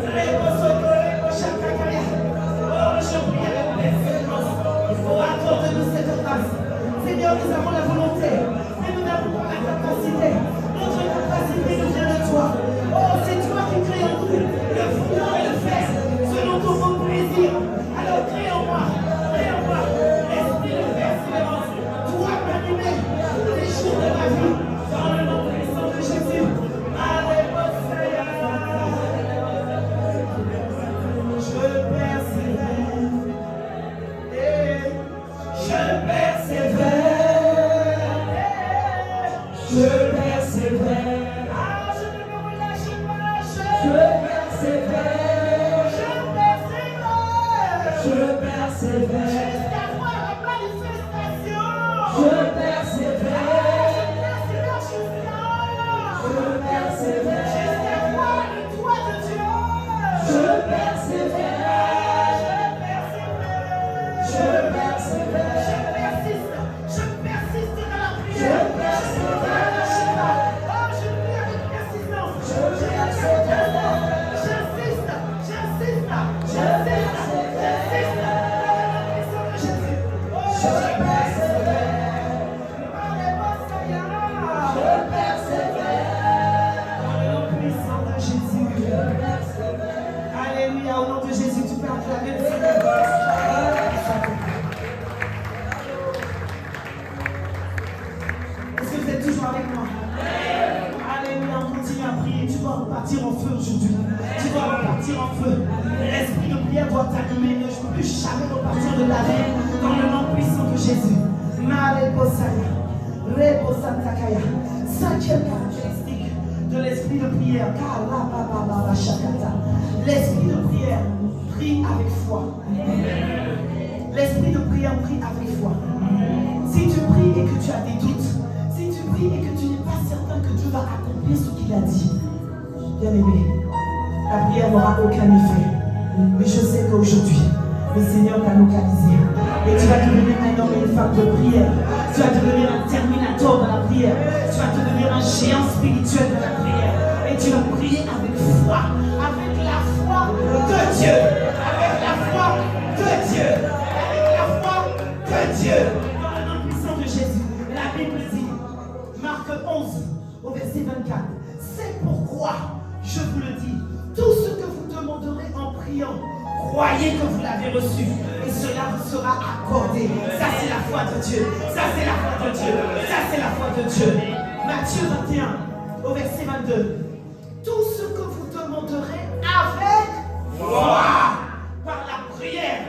Rebosoto reboshakakaya. Oh, je prie avec persévérance. Oh, accorde-nous cette grâce. Seigneur, nous avons la volonté. Mais nous n'avons pas la capacité. Notre capacité nous vient de toi. Oh, c'est toi qui crée en nous le fouillon et le fer. Selon ton bon plaisir. Alors crée en moi. Esprit de persévérance. Toi m'animer tous les jours de ma vie. Dans le nom puissant de Jésus. Alléluia. Je persévère. Je persévère. Je persévère. Ah, je ne me relâche pas. Je persévère. Je persévère. Jusqu'à voir la manifestation avec moi? Alléluia, on continue à prier. Tu dois repartir en feu aujourd'hui. Tu dois repartir en feu. L'esprit de prière doit t'animer. Ne peux plus jamais repartir de ta vie dans le nom puissant de Jésus. Cinquième caractéristique de l'esprit de prière. L'esprit de prière prie avec foi. L'esprit de prière prie avec foi. Si tu pries et que tu as des doutes, si tu pries et que tu n'es pas certain que Dieu va accomplir ce qu'il a dit, bien aimé, la prière n'aura aucun effet. Mais je sais qu'aujourd'hui, le Seigneur t'a localisé. Et tu vas devenir un homme et une femme de prière. Tu vas devenir un terminator dans la prière. Tu vas devenir un géant spirituel de la prière. Et tu vas prier avec foi. Avec la foi de Dieu. Avec la foi de Dieu. Avec la foi de Dieu. Dans le nom puissant de Jésus, la Bible dit, Marc 11, au verset 24, c'est pourquoi, je vous le dis, tout ce que vous demanderez en priant, croyez que vous l'avez reçu et cela vous sera accordé. Ça c'est la foi de Dieu. Ça c'est la foi de Dieu. Ça c'est la foi de Dieu. Matthieu 21 au verset 22. Tout ce que vous demanderez avec foi par la prière,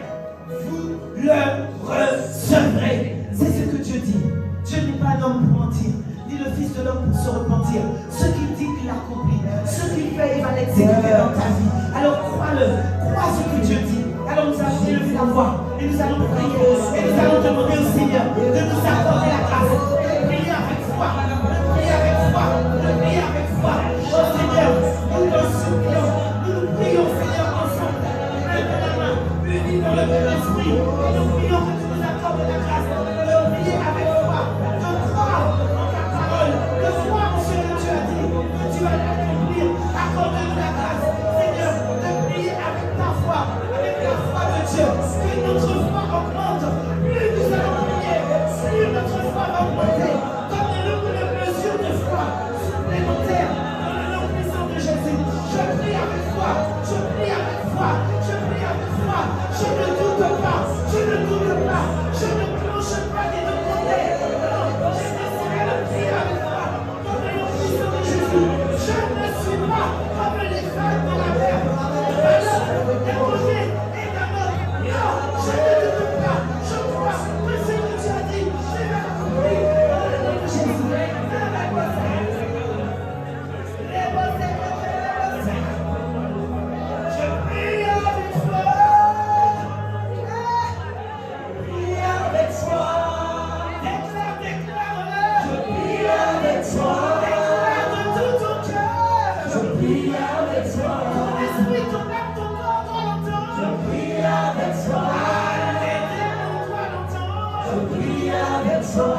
vous le recevrez. C'est ce que Dieu dit. Dieu n'est pas un homme pour mentir, ni le Fils de l'homme pour se repentir. Ce qu'il dit, il accomplit. Ce qu'il fait, il va l'exécuter dans ta vie. Alors crois-le, crois ce que Dieu dit. Alors nous allons élever la voix et nous allons prier. Et nous allons demander au Seigneur de nous accorder la grâce. De prier avec foi. De prier avec foi. De prier avec foi. Oh Seigneur, nous te supplions. Nous prions, Seigneur, ensemble. Lève la main, unis dans le même esprit. Et nous prions que tu nous accordes la grâce. De prier avec foi. De croire en ta parole. De croire en ce que tu as dit. Que tu vas l'accomplir. Accorde-nous la grâce. Seigneur, de prier avec ta foi. Avec la foi de Dieu. Que notre foi augmente. Plus nous allons prier, plus notre foi va augmenter. Donne-nous une mesure de foi supplémentaire dans le nom puissant de Jésus. Je prie avec foi. Je prie avec foi. Je prie avec foi. Je ne doute pas. Je ne doute pas. Je ne cloche pas des deux côtés. Non, je décide de prier avec foi. Dans le nom puissant de Jésus. Je ne suis pas comme les femmes de la mer. Des projets et d'un homme. Non, je ne doute pas. Je crois que ce que tu as dit, je vais l'accomplir. Dans le nom de Jésus. Je prie avec foi. Prie avec foi. Déclare-le. Je prie avec foi. Déclare de tout ton cœur. Je prie avec foi. Ton esprit, ton âme, ton corps doit l'entendre. Je prie avec foi. L'éternel doit l'entendre. Je prie avec foi.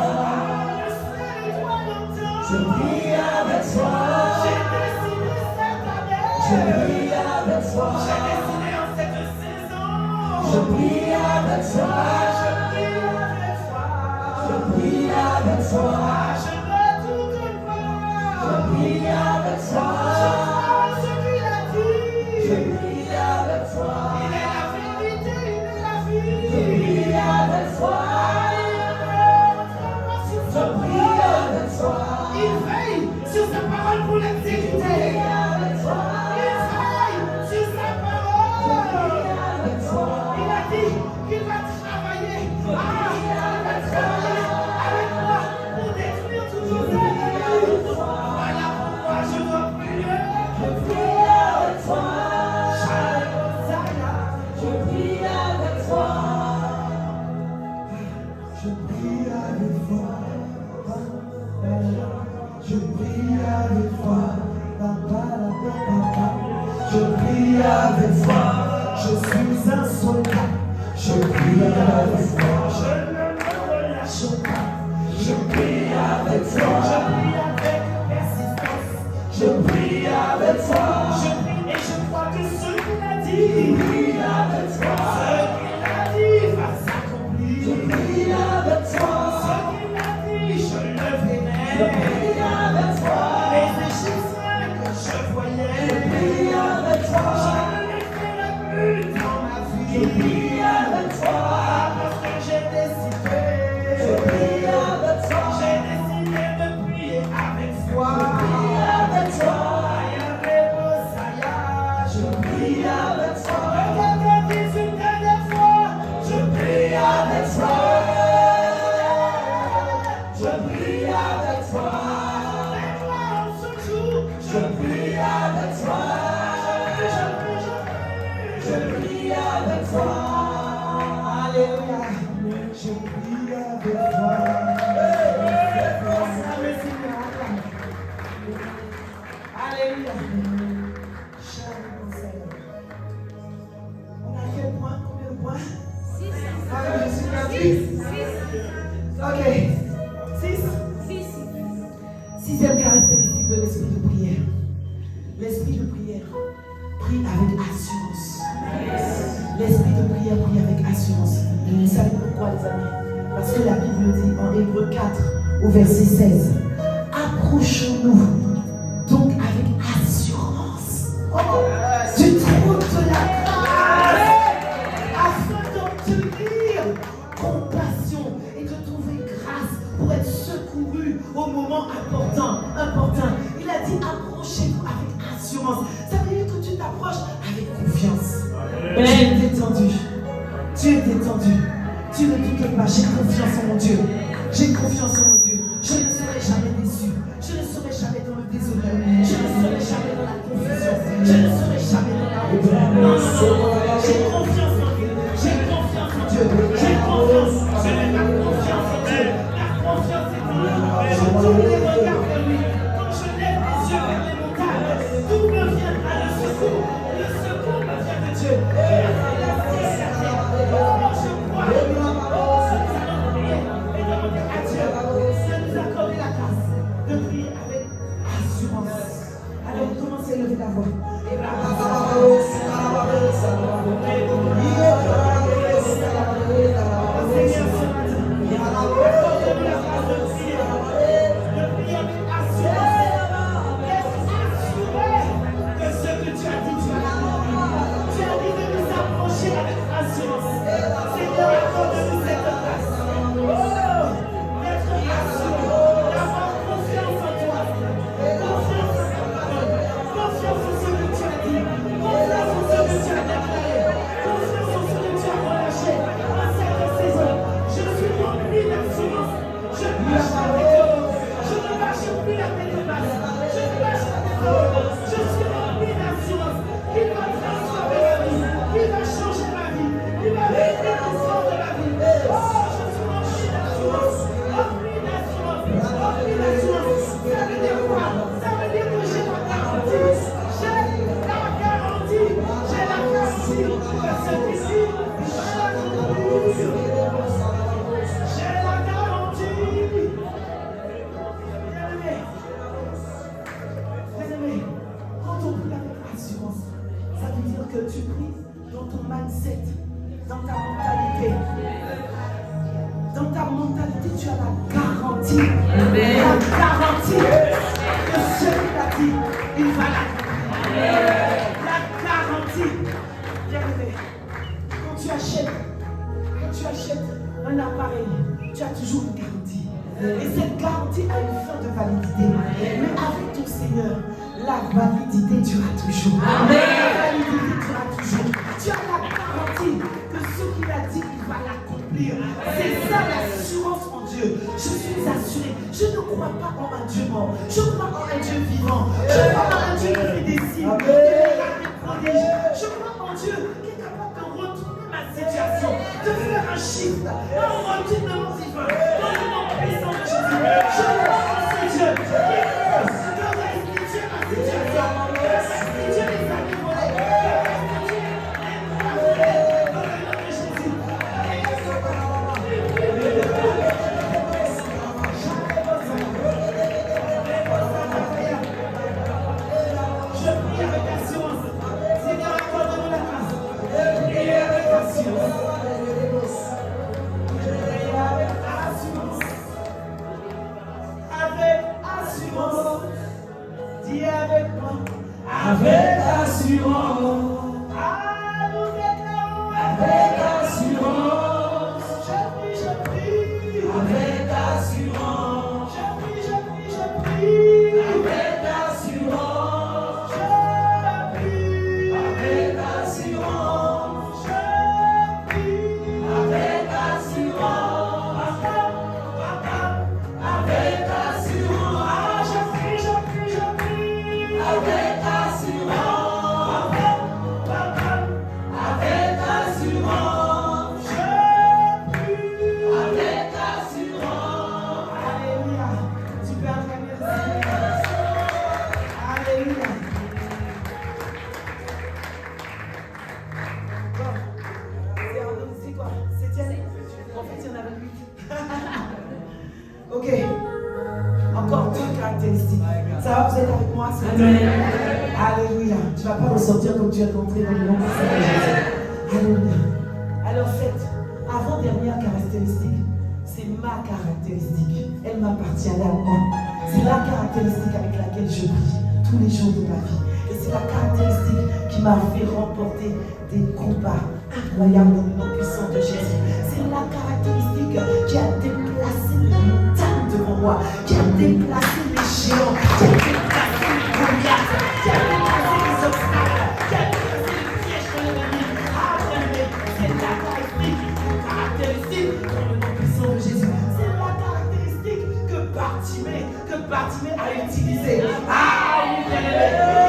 Le ciel doit l'entendre. Je prie avec foi. J'ai décidé cette année. Je prie avec foi. J'ai décidé en cette saison. Je prie avec foi. Je prie avec foi. Je prie avec foi. Je ne doute pas. Je prie avec foi. Je crois en ce qu'il a dit. Je prie avec foi. Il est la vérité, il est la vie. Je prie avec foi. Je prie avec foi. Il veille sur sa parole pour l'exécuter. Je prie avec foi. Il veille sur sa parole. Je prie avec foi. Il a dit qu'il va travailler. Il va travailler avec moi pour détruire toujours ça. Voilà pourquoi je dois prier. Je prie avec foi. Je prie avec foi. Je prie avec foi. Je prie avec foi. Je prie avec foi. Je suis un soldat. Je prie avec foi. Je ne me relâche pas. Je prie avec foi. Je prie avec persistance. Je prie avec foi. Je prie et je crois que ce qu'il a dit. Je prie avec foi. Ce qu'il a dit va s'accomplir. Je prie avec foi. Ce qu'il a dit, je le verrai. Je prie avec foi. Les Égyptiens que je voyais. Je prie avec foi. Je ne les ferai plus dans ma vie. Je prie avec foi. Parce que j'ai décidé. Je prie avec foi. J'ai décidé de prier Je prie avec toi. Je prie avec toi. Je prie avec toi. Alléluia. Je prie avec toi. Alléluia. On a quel point? Combien de points? 6. Ah, je suis perdu. 6. Ok. 6. Sixième caractéristique de l'esprit de prière. L'esprit de prière prie avec assurance. L'esprit de prière prie avec assurance. Vous savez pourquoi, les amis? Parce que la Bible dit en Hébreux 4, au verset 16, approchons-nous donc avec assurance du trône de la grâce afin d'obtenir compassion et de trouver grâce pour être secouru au moment important. Il a dit approchez-vous avec assurance. Ça veut dire que tu t'approches avec confiance. Tu es détendu. Tu ne doutes pas, j'ai confiance en mon Dieu. J'ai confiance en mon Dieu. Je ne serai jamais déçu. Je ne serai jamais dans le déshonneur. Je ne serai jamais dans la confusion. Je ne serai jamais dans la honte. Non. J'ai confiance en Dieu. J'ai confiance en Dieu. J'ai confiance. Je n'ai pas confiance en Dieu. La confiance est en lui. Je tourne les regards vers lui. Quand je lève les yeux vers les montagnes, d'où me viendra le secours? Le secours me vient de Dieu. Lever la voix. Encore deux caractéristiques. Ça va, vous êtes avec moi? Amen. Alléluia. Tu ne vas pas ressortir comme tu es rentré dans le nom de Jésus. Alléluia. Alors, faites, avant-dernière caractéristique, c'est ma caractéristique. Elle m'appartient à moi. C'est la caractéristique avec laquelle je brille tous les jours de ma vie. Et c'est la caractéristique qui m'a fait remporter des combats incroyables dans le nom puissant de Jésus. C'est la caractéristique qui a déplacé les montagnes devant moi, qui a déplacé les géants, qui a déplacé les Goliaths, qui a déplacé les obstacles, qui a déplacé les pièges de l'ennemi. Ah, bien, c'est la caractéristique dans le nom puissant de Jésus. C'est la caractéristique que Bartimée a utilisée. Ah, oui, bien, il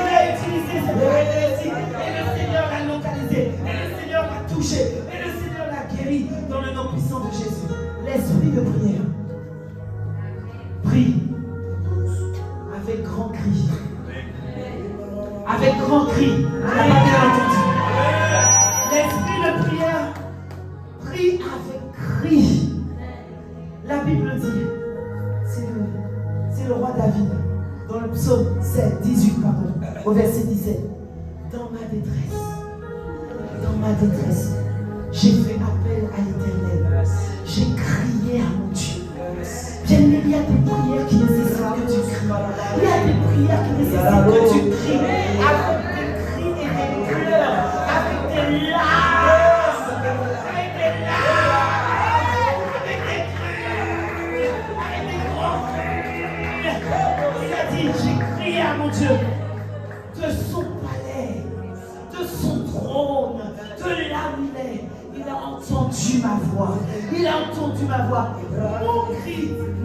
a utilisé cette caractéristique et le Seigneur l'a localisé, et le Seigneur l'a touché, et le Seigneur l'a guéri dans le nom puissant de Jésus. L'esprit de prière. Prie avec grand cri. Avec grand cri. On n'a pas bien entendu. L'esprit de prière. Prie avec cri. La Bible dit, c'est le roi David, dans le psaume 18, au verset 17. Dans ma détresse, j'ai fait appel à l'Éternel. J'ai crié à mon Dieu. Bien-aimé, il y a des prières qui nécessitent que tu cries. Il y a des prières qui nécessitent que tu cries. Avec des cris et des pleurs. Avec des larmes. Avec des larmes. Avec des cris. Avec des grands cris. Il a dit, j'ai crié à mon Dieu. De son palais, de son trône, de là où il a entendu ma voix. Il a entendu ma voix.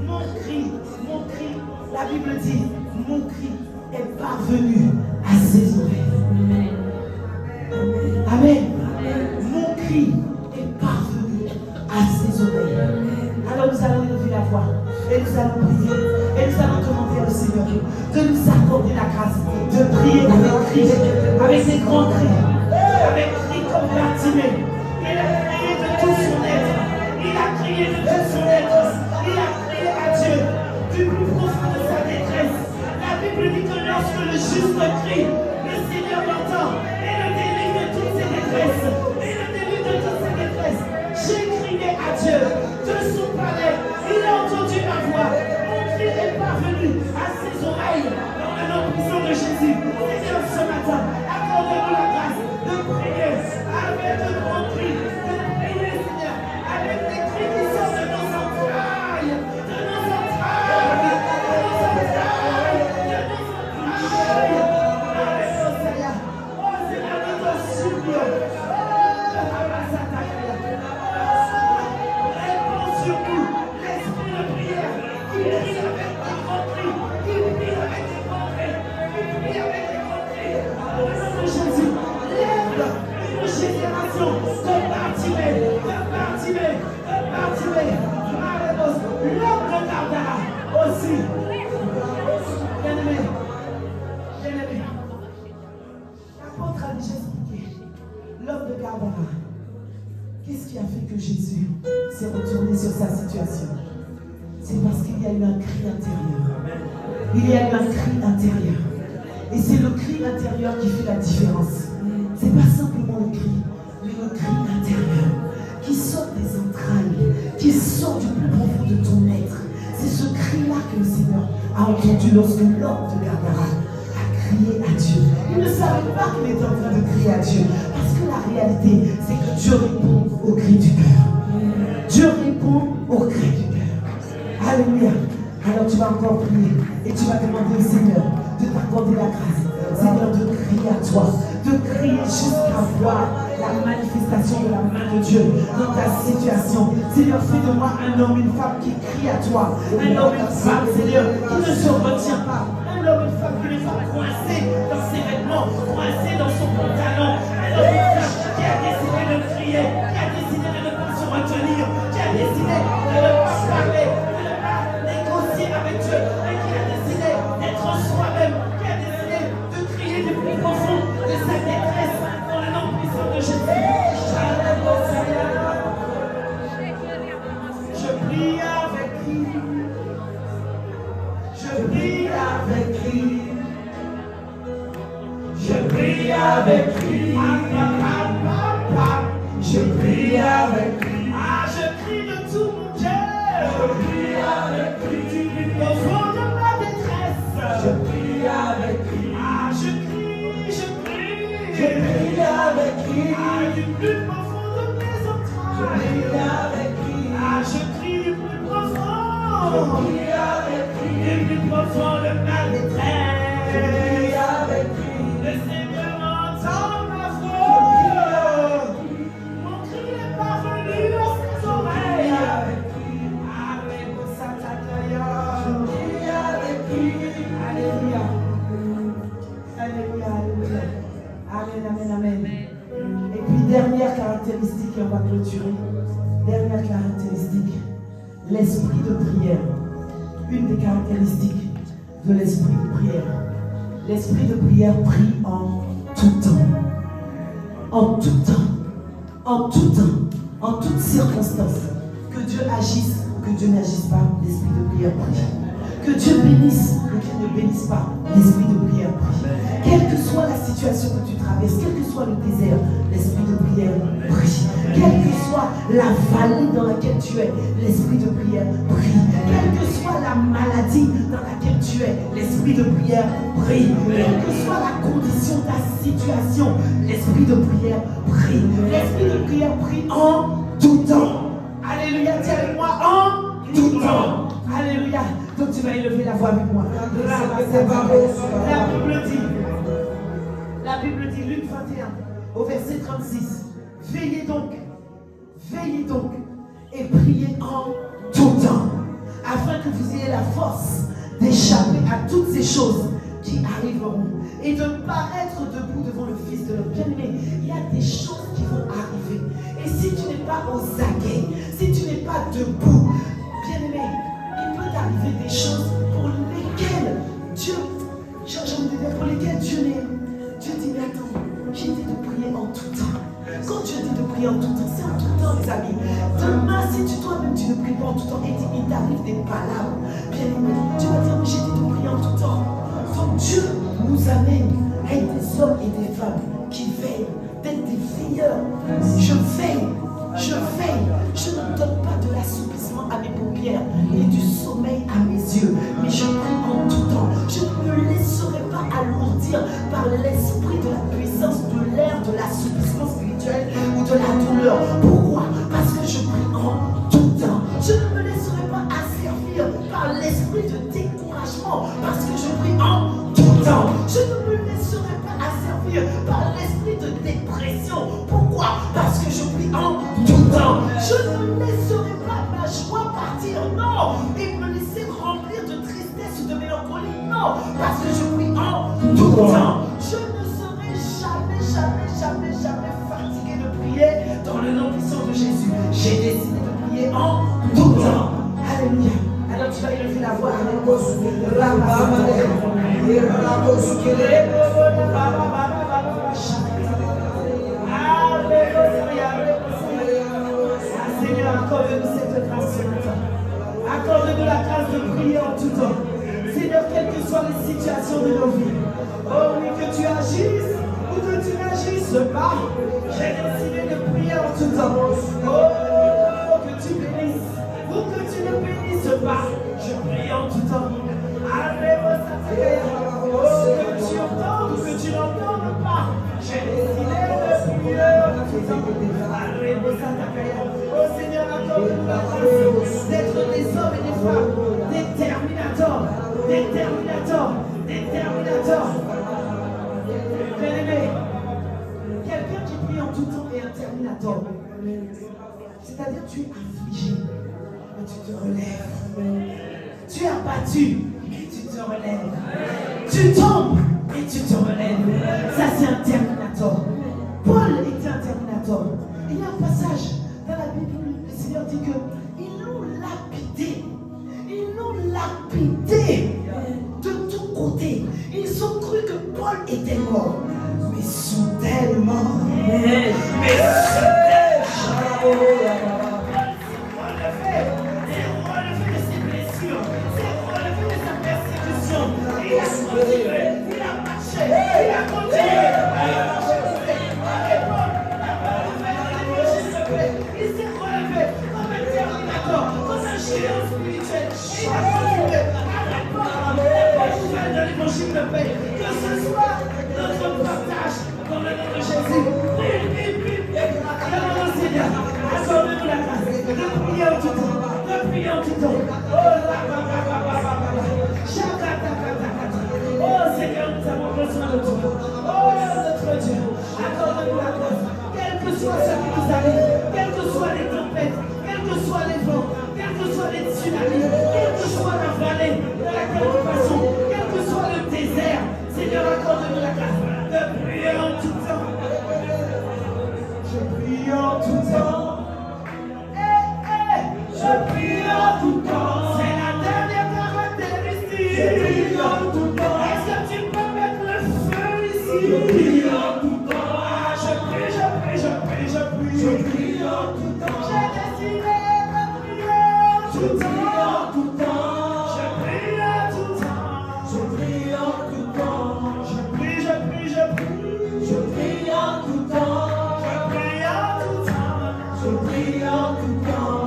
Mon cri, la Bible dit, mon cri est parvenu à ses oreilles. Amen. Mon cri est parvenu à ses oreilles. Alors nous allons élever la voix et nous allons prier et nous allons demander au Seigneur de nous accorder la grâce de prier avec cri, avec des grands cris, avec cri comme Bartimée. Il a crié de tout son être. Il a crié de tout son être. Il a crié à Dieu du plus profond de sa détresse. La Bible dit que lorsque le juste crie, le Seigneur l'entend et le délivre de toutes ses détresses. Et le délivre de toutes ses détresses. J'ai crié à Dieu de son palais. Il a entendu ma voix. Mon cri est parvenu à ses oreilles dans le nom puissant de Jésus. Seigneur, ce matin, accordez-nous la grâce de prier avec de grands cris, de prier, Seigneur, avec des cris qui sortent de nos entrailles, de nos entrailles, de nos entrailles, de nos entrailles. Alléluia. Oh Seigneur, nous te supplions. Réponds sur nous, l'esprit de prière, qui prie avec des grands cris, qui prie avec des grands cris, qui prie avec des grands cris. Au nom de Jésus, lève une génération de Bartimée, l'homme de Gardara aussi. Bien-aimé, l'apôtre a déjà expliqué, l'homme de Gardara, qu'est-ce qui a fait que Jésus s'est retourné sur sa situation? C'est parce qu'il y a eu un cri intérieur. Il y a eu un cri intérieur. Et c'est le cri intérieur qui fait la différence. C'est pas simplement le cri, mais le cri intérieur qui sort des entrailles, qui sort du plus profond de ton être. C'est ce cri-là que le Seigneur a entendu lorsque l'homme de Gardara a crié à Dieu. Il ne savait pas qu'il était en train de crier à Dieu. Parce que la réalité, c'est que Dieu répond au cri du cœur. Dieu répond au cri du cœur. Alléluia. Alors tu vas encore prier et tu vas demander au Seigneur de t'accorder la grâce. Seigneur, de crier à toi, de crier jusqu'à voir la manifestation de la main de Dieu dans ta situation. Seigneur, fais de moi un homme, une femme qui crie à toi. Un homme, une femme, Seigneur, qui ne se retient pas. Un homme, une femme qui n'est pas coincé dans ses vêtements, coincé dans son pantalon. Un homme, une femme qui a décidé de crier, qui a décidé de ne pas se retenir, qui a décidé de ne pas parler, de ne pas négocier avec Dieu, et qui a décidé d'être soi-même, qui a décidé de crier du plus profond de sa détresse dans le nom puissant de Jésus. Je prie avec qui? avec lui. Je prie avec lui. Ah, je crie de tout mon cœur. Je prie avec lui. Au fond de ma détresse. Je prie avec lui. Ah, je crie, je prie. Je prie avec lui. Ah, du plus profond de mes Je entrailles. prie avec lui. Ah, je crie du plus Je profond. prie avec lui. Du plus profond de ma Je détresse. prie avec lui. Le Seigneur entend ma voix. Mon cri est parvenu à ses oreilles. Alléluia, Satakaya. Alléluia. Alléluia, alléluia. Amen, amen, amen. Et puis, dernière caractéristique, et on va clôturer. Dernière caractéristique, l'esprit de prière. Une des caractéristiques de l'esprit de prière. L'esprit de prière prie en tout temps. En tout temps. En tout temps. En toutes circonstances. Que Dieu agisse ou que Dieu n'agisse pas, l'esprit de prière prie. Que Dieu bénisse ou qu'il ne bénisse pas, l'esprit de prière prie. Quelle que soit la situation que tu traverses, quel que soit le désert, l'esprit de prière prie. Quelle que soit la vallée dans laquelle tu es, l'esprit de prière prie. Quelle que soit la maladie dans laquelle tu es, l'esprit de prière prie. Quelle que soit la condition, ta situation, l'esprit de prière prie. L'esprit de prière prie en tout temps. Alléluia, dis avec moi, en tout temps. Alléluia. Donc tu vas élever la voix avec moi. La Bible dit, Luc 21, au verset 36, veillez donc, et priez en tout temps, afin que vous ayez la force d'échapper à toutes ces choses qui arriveront et de paraître debout devant le Fils de l'homme. Bien-aimé, il y a des choses qui vont arriver. Et si tu n'es pas aux aguets, si tu n'es pas debout, bien-aimé, il peut t'arriver des choses pour lesquelles Dieu, j'ai envie de dire, pour lesquelles Dieu dit, mais attends, j'ai dit de prier en tout temps. Quand Dieu dit de prier en tout temps, c'est en tout temps, les amis. Demain, si toi-même tu ne pries pas en tout temps et il t'arrive des palabres, bien-aimé, tu vas dire, mais j'ai dit de prier en tout temps. Donc Dieu nous amène à être des hommes et des femmes qui veillent, d'être des veilleurs. Je veille. Je ne donne pas de l'assoupissement à mes paupières et du sommeil à mes yeux, mais je prie en tout temps. Je ne me laisserai pas alourdir par l'esprit de la puissance, de l'air, de l'assoupissement spirituel ou de la douleur. Pourquoi? Parce que je prie en tout temps. Je ne me laisserai pas asservir par l'esprit de découragement parce que je prie en tout temps. Je ne me laisserai pas asservir par l'esprit de dépression. Pourquoi? Parce que je prie en tout temps. Je ne laisserai pas ma joie partir, non, et me laisser remplir de tristesse ou de mélancolie, non, parce que je prie en tout temps. Je ne serai jamais fatigué de prier dans le nom puissant de Jésus. J'ai décidé de prier en tout temps. Alléluia. Alors tu vas élever la voix avec moi. Seigneur, accorde-nous cette grâce ce matin. Accorde-nous la grâce de prier en tout temps. Seigneur, quelles que soient les situations de nos vies. Oh oui, que tu agisses ou que tu n'agisses pas. J'ai décidé de prier en tout temps. Oh, que tu bénisses ou que tu ne bénisses pas. Je prie en tout temps. Alléluia. Oh, que tu entendes ou que tu n'entendes pas. J'ai décidé de prier en tout temps. Oh Seigneur, accorde-nous la grâce d'être des hommes et des femmes, des terminators. Bien-aimé, quelqu'un qui prie en tout temps est un terminator. C'est-à-dire tu es affligé, mais tu te relèves. Tu es abattu, et tu te relèves. Tu tombes, et tu te relèves. Ça c'est un terminator. Paul était un terminator. Il y a un passage dans la Bible où le Seigneur dit qu'ils l'ont lapidé de tous côtés. Ils ont cru que Paul était mort. Mais soudainement, relevé de ses blessures, relevé de sa persécution. Il a continué, il a marché, il a continué. de l'évangile de paix, que ce soit notre partage dans le nom de Jésus. Acclamons le Seigneur, accordez-nous la grâce de prier en tout temps, de prier en tout temps. Oh Seigneur, nous avons besoin de toi. Oh notre Dieu, accorde-nous la grâce, quel que soit ce qui nous arrive, quelles que soient les tempêtes, quels que soient les vents, quels que soient les tsunamis, quelle que soit la vallée de laquelle nous passons, quel que soit le désert, Seigneur, accorde-nous la grâce de prier en tout temps. Je prie en tout temps. Je prie en tout temps. C'est la dernière caractéristique. Je prie en tout temps. Est-ce que tu peux mettre le feu ici? Je prie en tout temps. Je prie en tout temps. J'ai décidé de prier en tout temps. Je prie en tout temps. Je prie en tout temps. Je prie en tout temps. Je prie en tout temps. Je prie en tout temps.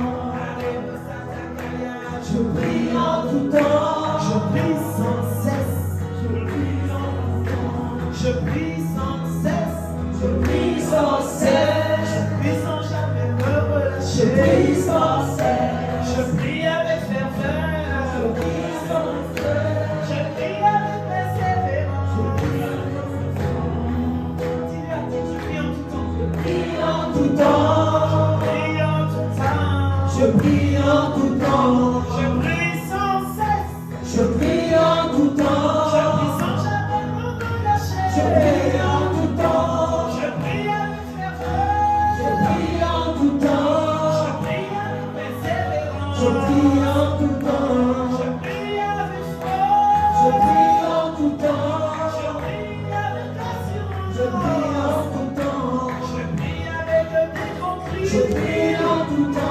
Je prie en tout temps. Je prie sans cesse. Je prie en tout temps. Je prie sans cesse. Je prie sans cesse. Je prie sans jamais me relâcher. Je prie sans cesse. Je prie avec ferveur. Je prie sans cesse. Je prie avec persévérance. Je prie en tout temps. Je prie en tout temps. Je prie en tout temps. Je prie en tout temps. Je prie sans cesse. Je prie en tout temps. Je prie sans jamais me relâcher. Je prie en tout temps. Je prie avec ferveur. Je prie en tout temps. Je prie avec persévérance. Je prie en tout temps. Je prie avec foi. Je prie en tout temps. Je prie avec assurance. Je prie en tout temps. Je prie avec des grands cris. Je prie en tout temps.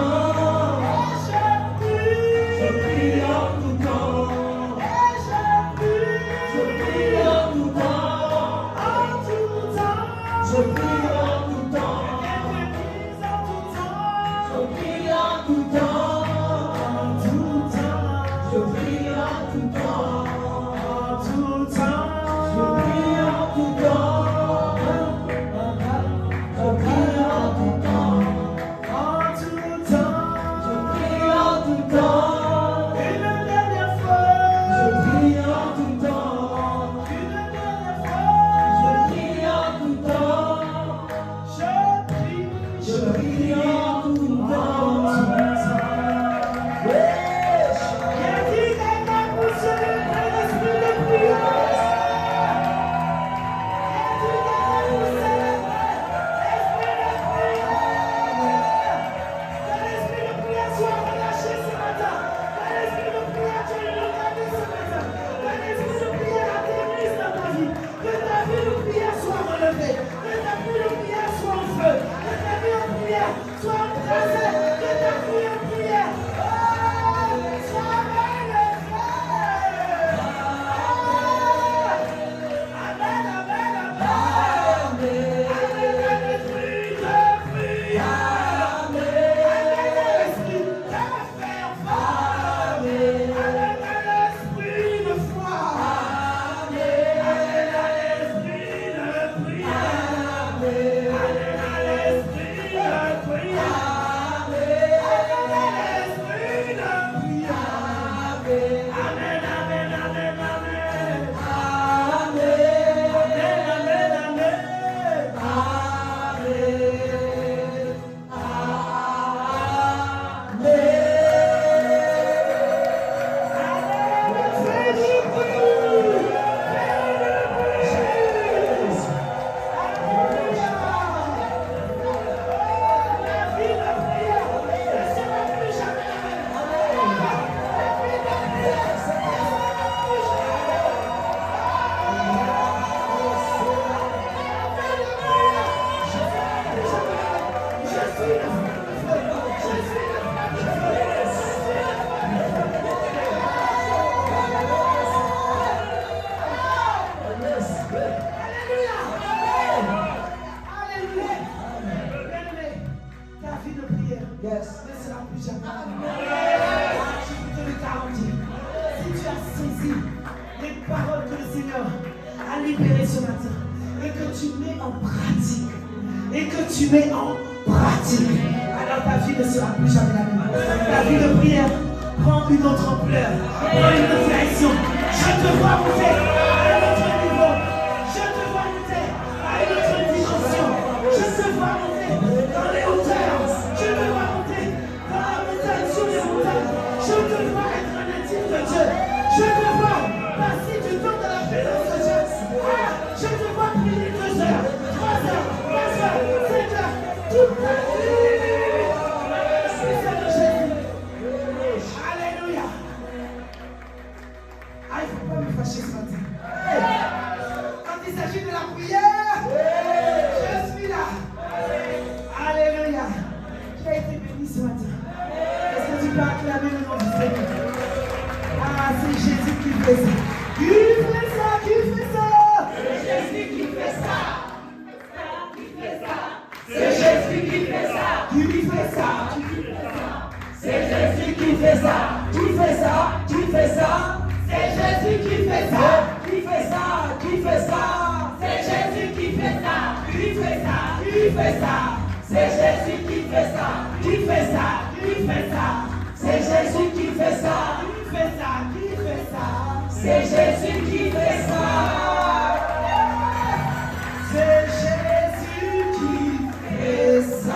mets en pratique. Et que tu mets en pratique. Alors ta vie ne sera plus jamais la même. Ta vie de prière prend une autre ampleur, prend une autre direction. Je te vois monter à un autre niveau. Je te vois monter à une autre dimension. Je te vois monter dans les hauteurs. Je te vois monter dans la montagne, sur les montagnes. Je te vois être un intime de Dieu. Je te vois passer du temps dans la présence de Dieu. Ah, je te vois prier 2 heures, 3 heures, 4 heures, 5 heures, toute la nuit. Alléluia. Ah, il ne faut pas me fâcher ce matin. Quand il s'agit de la prière, je suis là. Alléluia. Tu as été béni ce matin. Est-ce que tu peux acclamer le nom du Seigneur? Ah, c'est Jésus qui fait ça. Qui fait ça? Qui fait ça? C'est Jésus qui fait ça. Qui fait ça? C'est Jésus qui fait ça. Qui fait ça? C'est Jésus qui fait ça. Qui fait ça? Qui fait ça? C'est Jésus qui fait ça. Qui fait ça? Qui fait ça? C'est Jésus qui fait ça. Qui fait ça? Qui fait ça? C'est Jésus qui fait ça. Qui fait ça? Qui fait ça? C'est Jésus qui fait ça. Qui fait ça? Qui fait ça? C'est Jésus qui fait ça. C'est Jésus qui fait ça.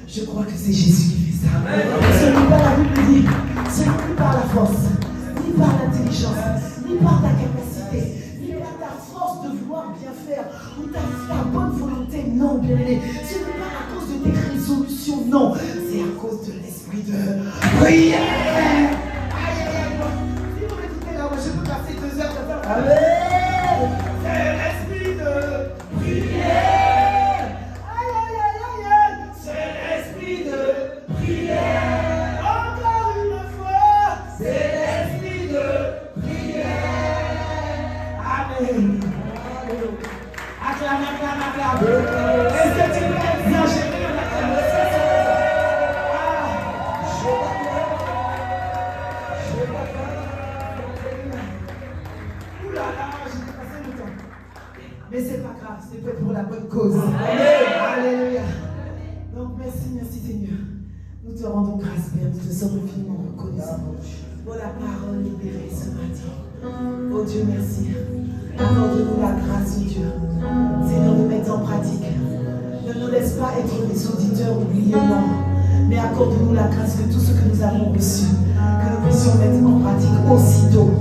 Je crois que c'est Jésus qui fait ça. Ce n'est pas la Bible dit, ce n'est ni par la force, ni par l'intelligence, ni par ta capacité, ni par ta force de vouloir bien faire, ou ta bonne volonté, non, bien aimé. Ce n'est pas à cause de tes résolutions, non. C'est à cause de l'esprit de prière. Aïe, aïe, aïe. Si vous m'écoutez là, moi je peux passer 2 heures de faire. Amen. C'est l'esprit de prière. Encore une fois, c'est l'esprit de prière. Amen. Acclame, acclame, acclame. Est-ce que tu peux exagérer l'acclamation? Ouh là là, j'ai dépassé le temps. Mais c'est pas grave, c'est fait pour la bonne cause. Alléluia. Donc merci Seigneur. Nous te rendons grâce, Père. Nous te sommes infiniment reconnaissants pour la parole libérée ce matin. Oh Dieu, merci. Accorde-nous la grâce, oh Dieu. Seigneur, de mettre en pratique. Ne nous laisse pas être des auditeurs oubliés, non. Mais accorde-nous la grâce que tout ce que nous avons reçu, que nous puissions mettre en pratique aussitôt,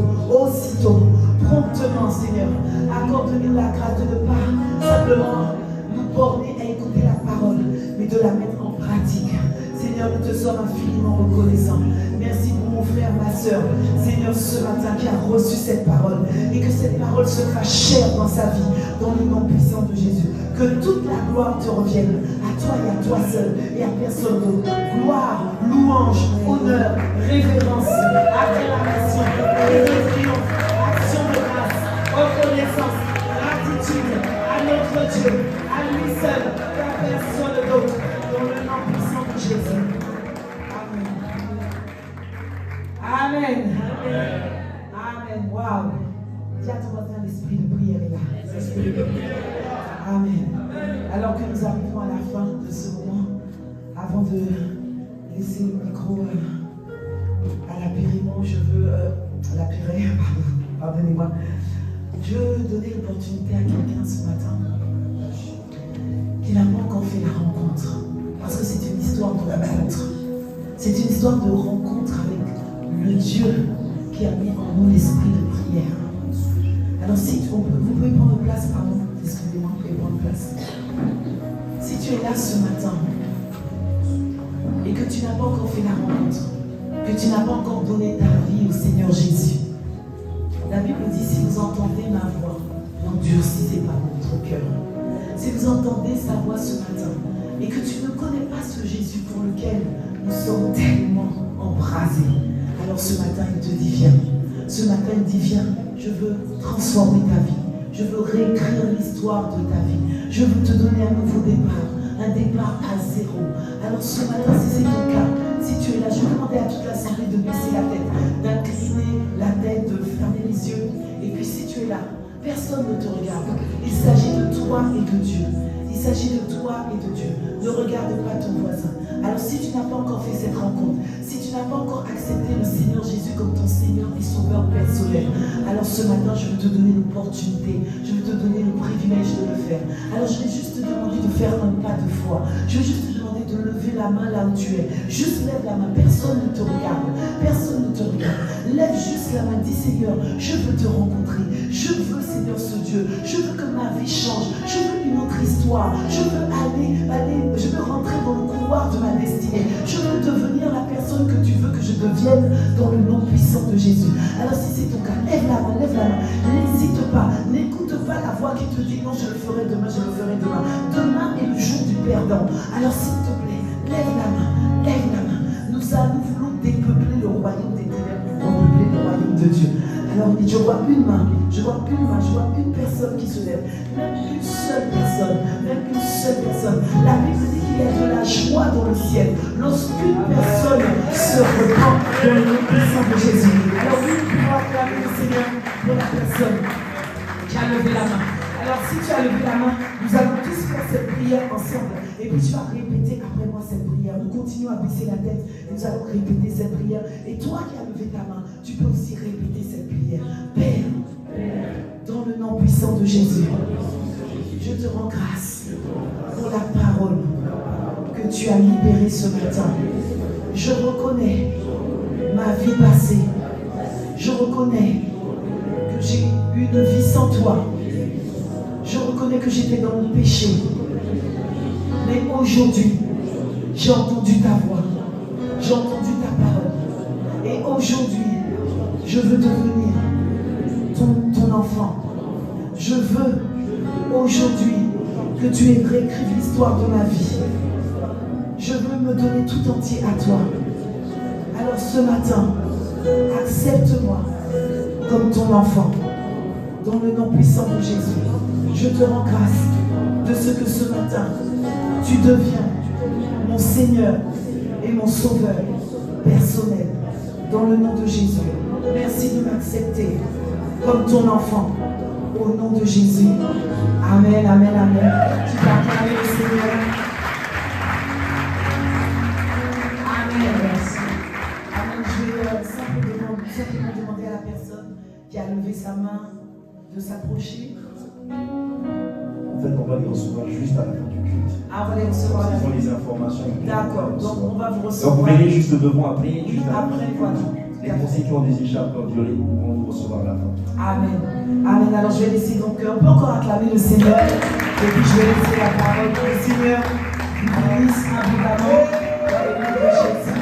promptement, Seigneur. Accorde-nous la grâce de ne pas simplement nous borner à écouter la parole, mais de la mettre en pratique. Seigneur, nous te sommes infiniment reconnaissants. Merci pour mon frère, ma soeur. Seigneur, ce matin qui a reçu cette parole et que cette parole se fasse chair dans sa vie, dans le nom puissant de Jésus. Que toute la gloire te revienne à toi et à toi seul et à personne d'autre. Gloire, louange, honneur, révérence, acclamation, triomphe, action de grâce, reconnaissance, gratitude à notre Dieu, à lui seul et à personne d'autre. Dans le nom puissant de Jésus. Amen. Amen. Amen. Waouh. Dis à ton voisin, l'esprit de prière est là. L'esprit de prière. Amen. Alors que nous arrivons à la fin de ce moment, avant de laisser le micro à la pardonnez-moi. Je veux donner l'opportunité à quelqu'un ce matin qui n'a pas encore fait la rencontre. Parce que c'est une histoire de rencontre. C'est une histoire de rencontre avec le Dieu qui a mis en nous l'esprit de prière. Alors si vous pouvez prendre place, pardon, excusez-moi, vous pouvez prendre place. Si tu es là ce matin et que tu n'as pas encore fait la rencontre, que tu n'as pas encore donné ta vie au Seigneur Jésus, la Bible dit, si vous entendez ma voix, n'endurcissez pas votre cœur. Si vous entendez sa voix ce matin et que tu ne connais pas ce Jésus pour lequel nous sommes tellement embrasés, alors ce matin il te dit viens. Ce matin il dit viens, je veux transformer ta vie. Je veux réécrire l'histoire de ta vie. Je veux te donner un nouveau départ, un départ à zéro. Alors ce matin, si c'est ton cas, si tu es là, je vais demander à toute l'assemblée de baisser la tête, d'incliner la tête, de fermer les yeux. Et puis si tu es là, personne ne te regarde. Il s'agit de toi et de Dieu. Il s'agit de toi et de Dieu. Ne regarde pas ton voisin. Alors si tu n'as pas encore fait cette rencontre, si tu n'as pas encore accepté le Seigneur Jésus comme ton Seigneur et Sauveur personnel, alors ce matin je veux te donner l'opportunité, je veux te donner le privilège de le faire. Alors je vais juste te demander de faire un pas de foi. Je vais juste te demander de lever la main là où tu es. Juste lève la main, personne ne te regarde. Personne ne te regarde. Lève juste la main, dis Seigneur, je veux te rencontrer. Je veux Seigneur ce Dieu. Je veux que ma vie change. Je veux une autre histoire. Je veux je veux rentrer dans le couloir de ma destinée. Je veux devenir la personne que tu veux que je devienne dans le nom puissant de Jésus. Alors si c'est ton cas, lève la main, lève la main. N'hésite pas, n'écoute pas la voix qui te dit non, je le ferai demain, je le ferai demain. Demain est le jour du perdant. Alors s'il te plaît, lève la main, lève la main. Nous voulons dépeupler le royaume des ténèbres pour repeupler le royaume de Dieu. Alors je vois une main, je vois une personne qui se lève, même une seule personne, La Bible dit qu'il y a de la joie dans le ciel lorsqu'une personne se repent dans le nom puissant de Jésus. Alors oui, nous pouvons acclamer le Seigneur pour la personne qui a levé la main. Alors si tu as levé la main, nous allons tous faire cette prière ensemble. Et puis tu vas répéter après moi cette prière. Nous continuons à baisser la tête. Nous allons répéter cette prière. Et toi qui as levé ta main, tu peux aussi répéter cette prière. Père, dans le nom puissant de Jésus, je te rends grâce pour la parole que tu as libérée ce matin. Je reconnais ma vie passée. Je reconnais que j'ai eu une vie sans toi. Je reconnais que j'étais dans le péché. Mais aujourd'hui, j'ai entendu ta voix. J'ai entendu ta parole. Et aujourd'hui, je veux devenir ton enfant. Je veux aujourd'hui que tu aies réécrit l'histoire de ma vie. Je veux me donner tout entier à toi. Alors ce matin, accepte-moi comme ton enfant. Dans le nom puissant de Jésus, je te rends grâce de ce que ce matin, tu deviens mon Seigneur et mon Sauveur personnel. Dans le nom de Jésus, merci de m'accepter comme ton enfant. Au nom de Jésus. Amen, amen, amen. Tu vas acclamer le Seigneur. Amen. Merci. Amen. Je vais simplement demander à la personne qui a levé sa main de s'approcher. En fait, on va les recevoir juste à la fin du culte. Ah, on va les recevoir à la fin. Les informations. D'accord, donc on va vous recevoir. Donc vous venez juste devant après, juste après, voilà. Les conseils qui ont des échappes violées vont vous recevoir à la fin. Amen. Amen. Alors je vais laisser donc, on peut encore acclamer le Seigneur. Et puis je vais laisser la parole au Seigneur. Bénisse abondamment dans le nom de Jésus.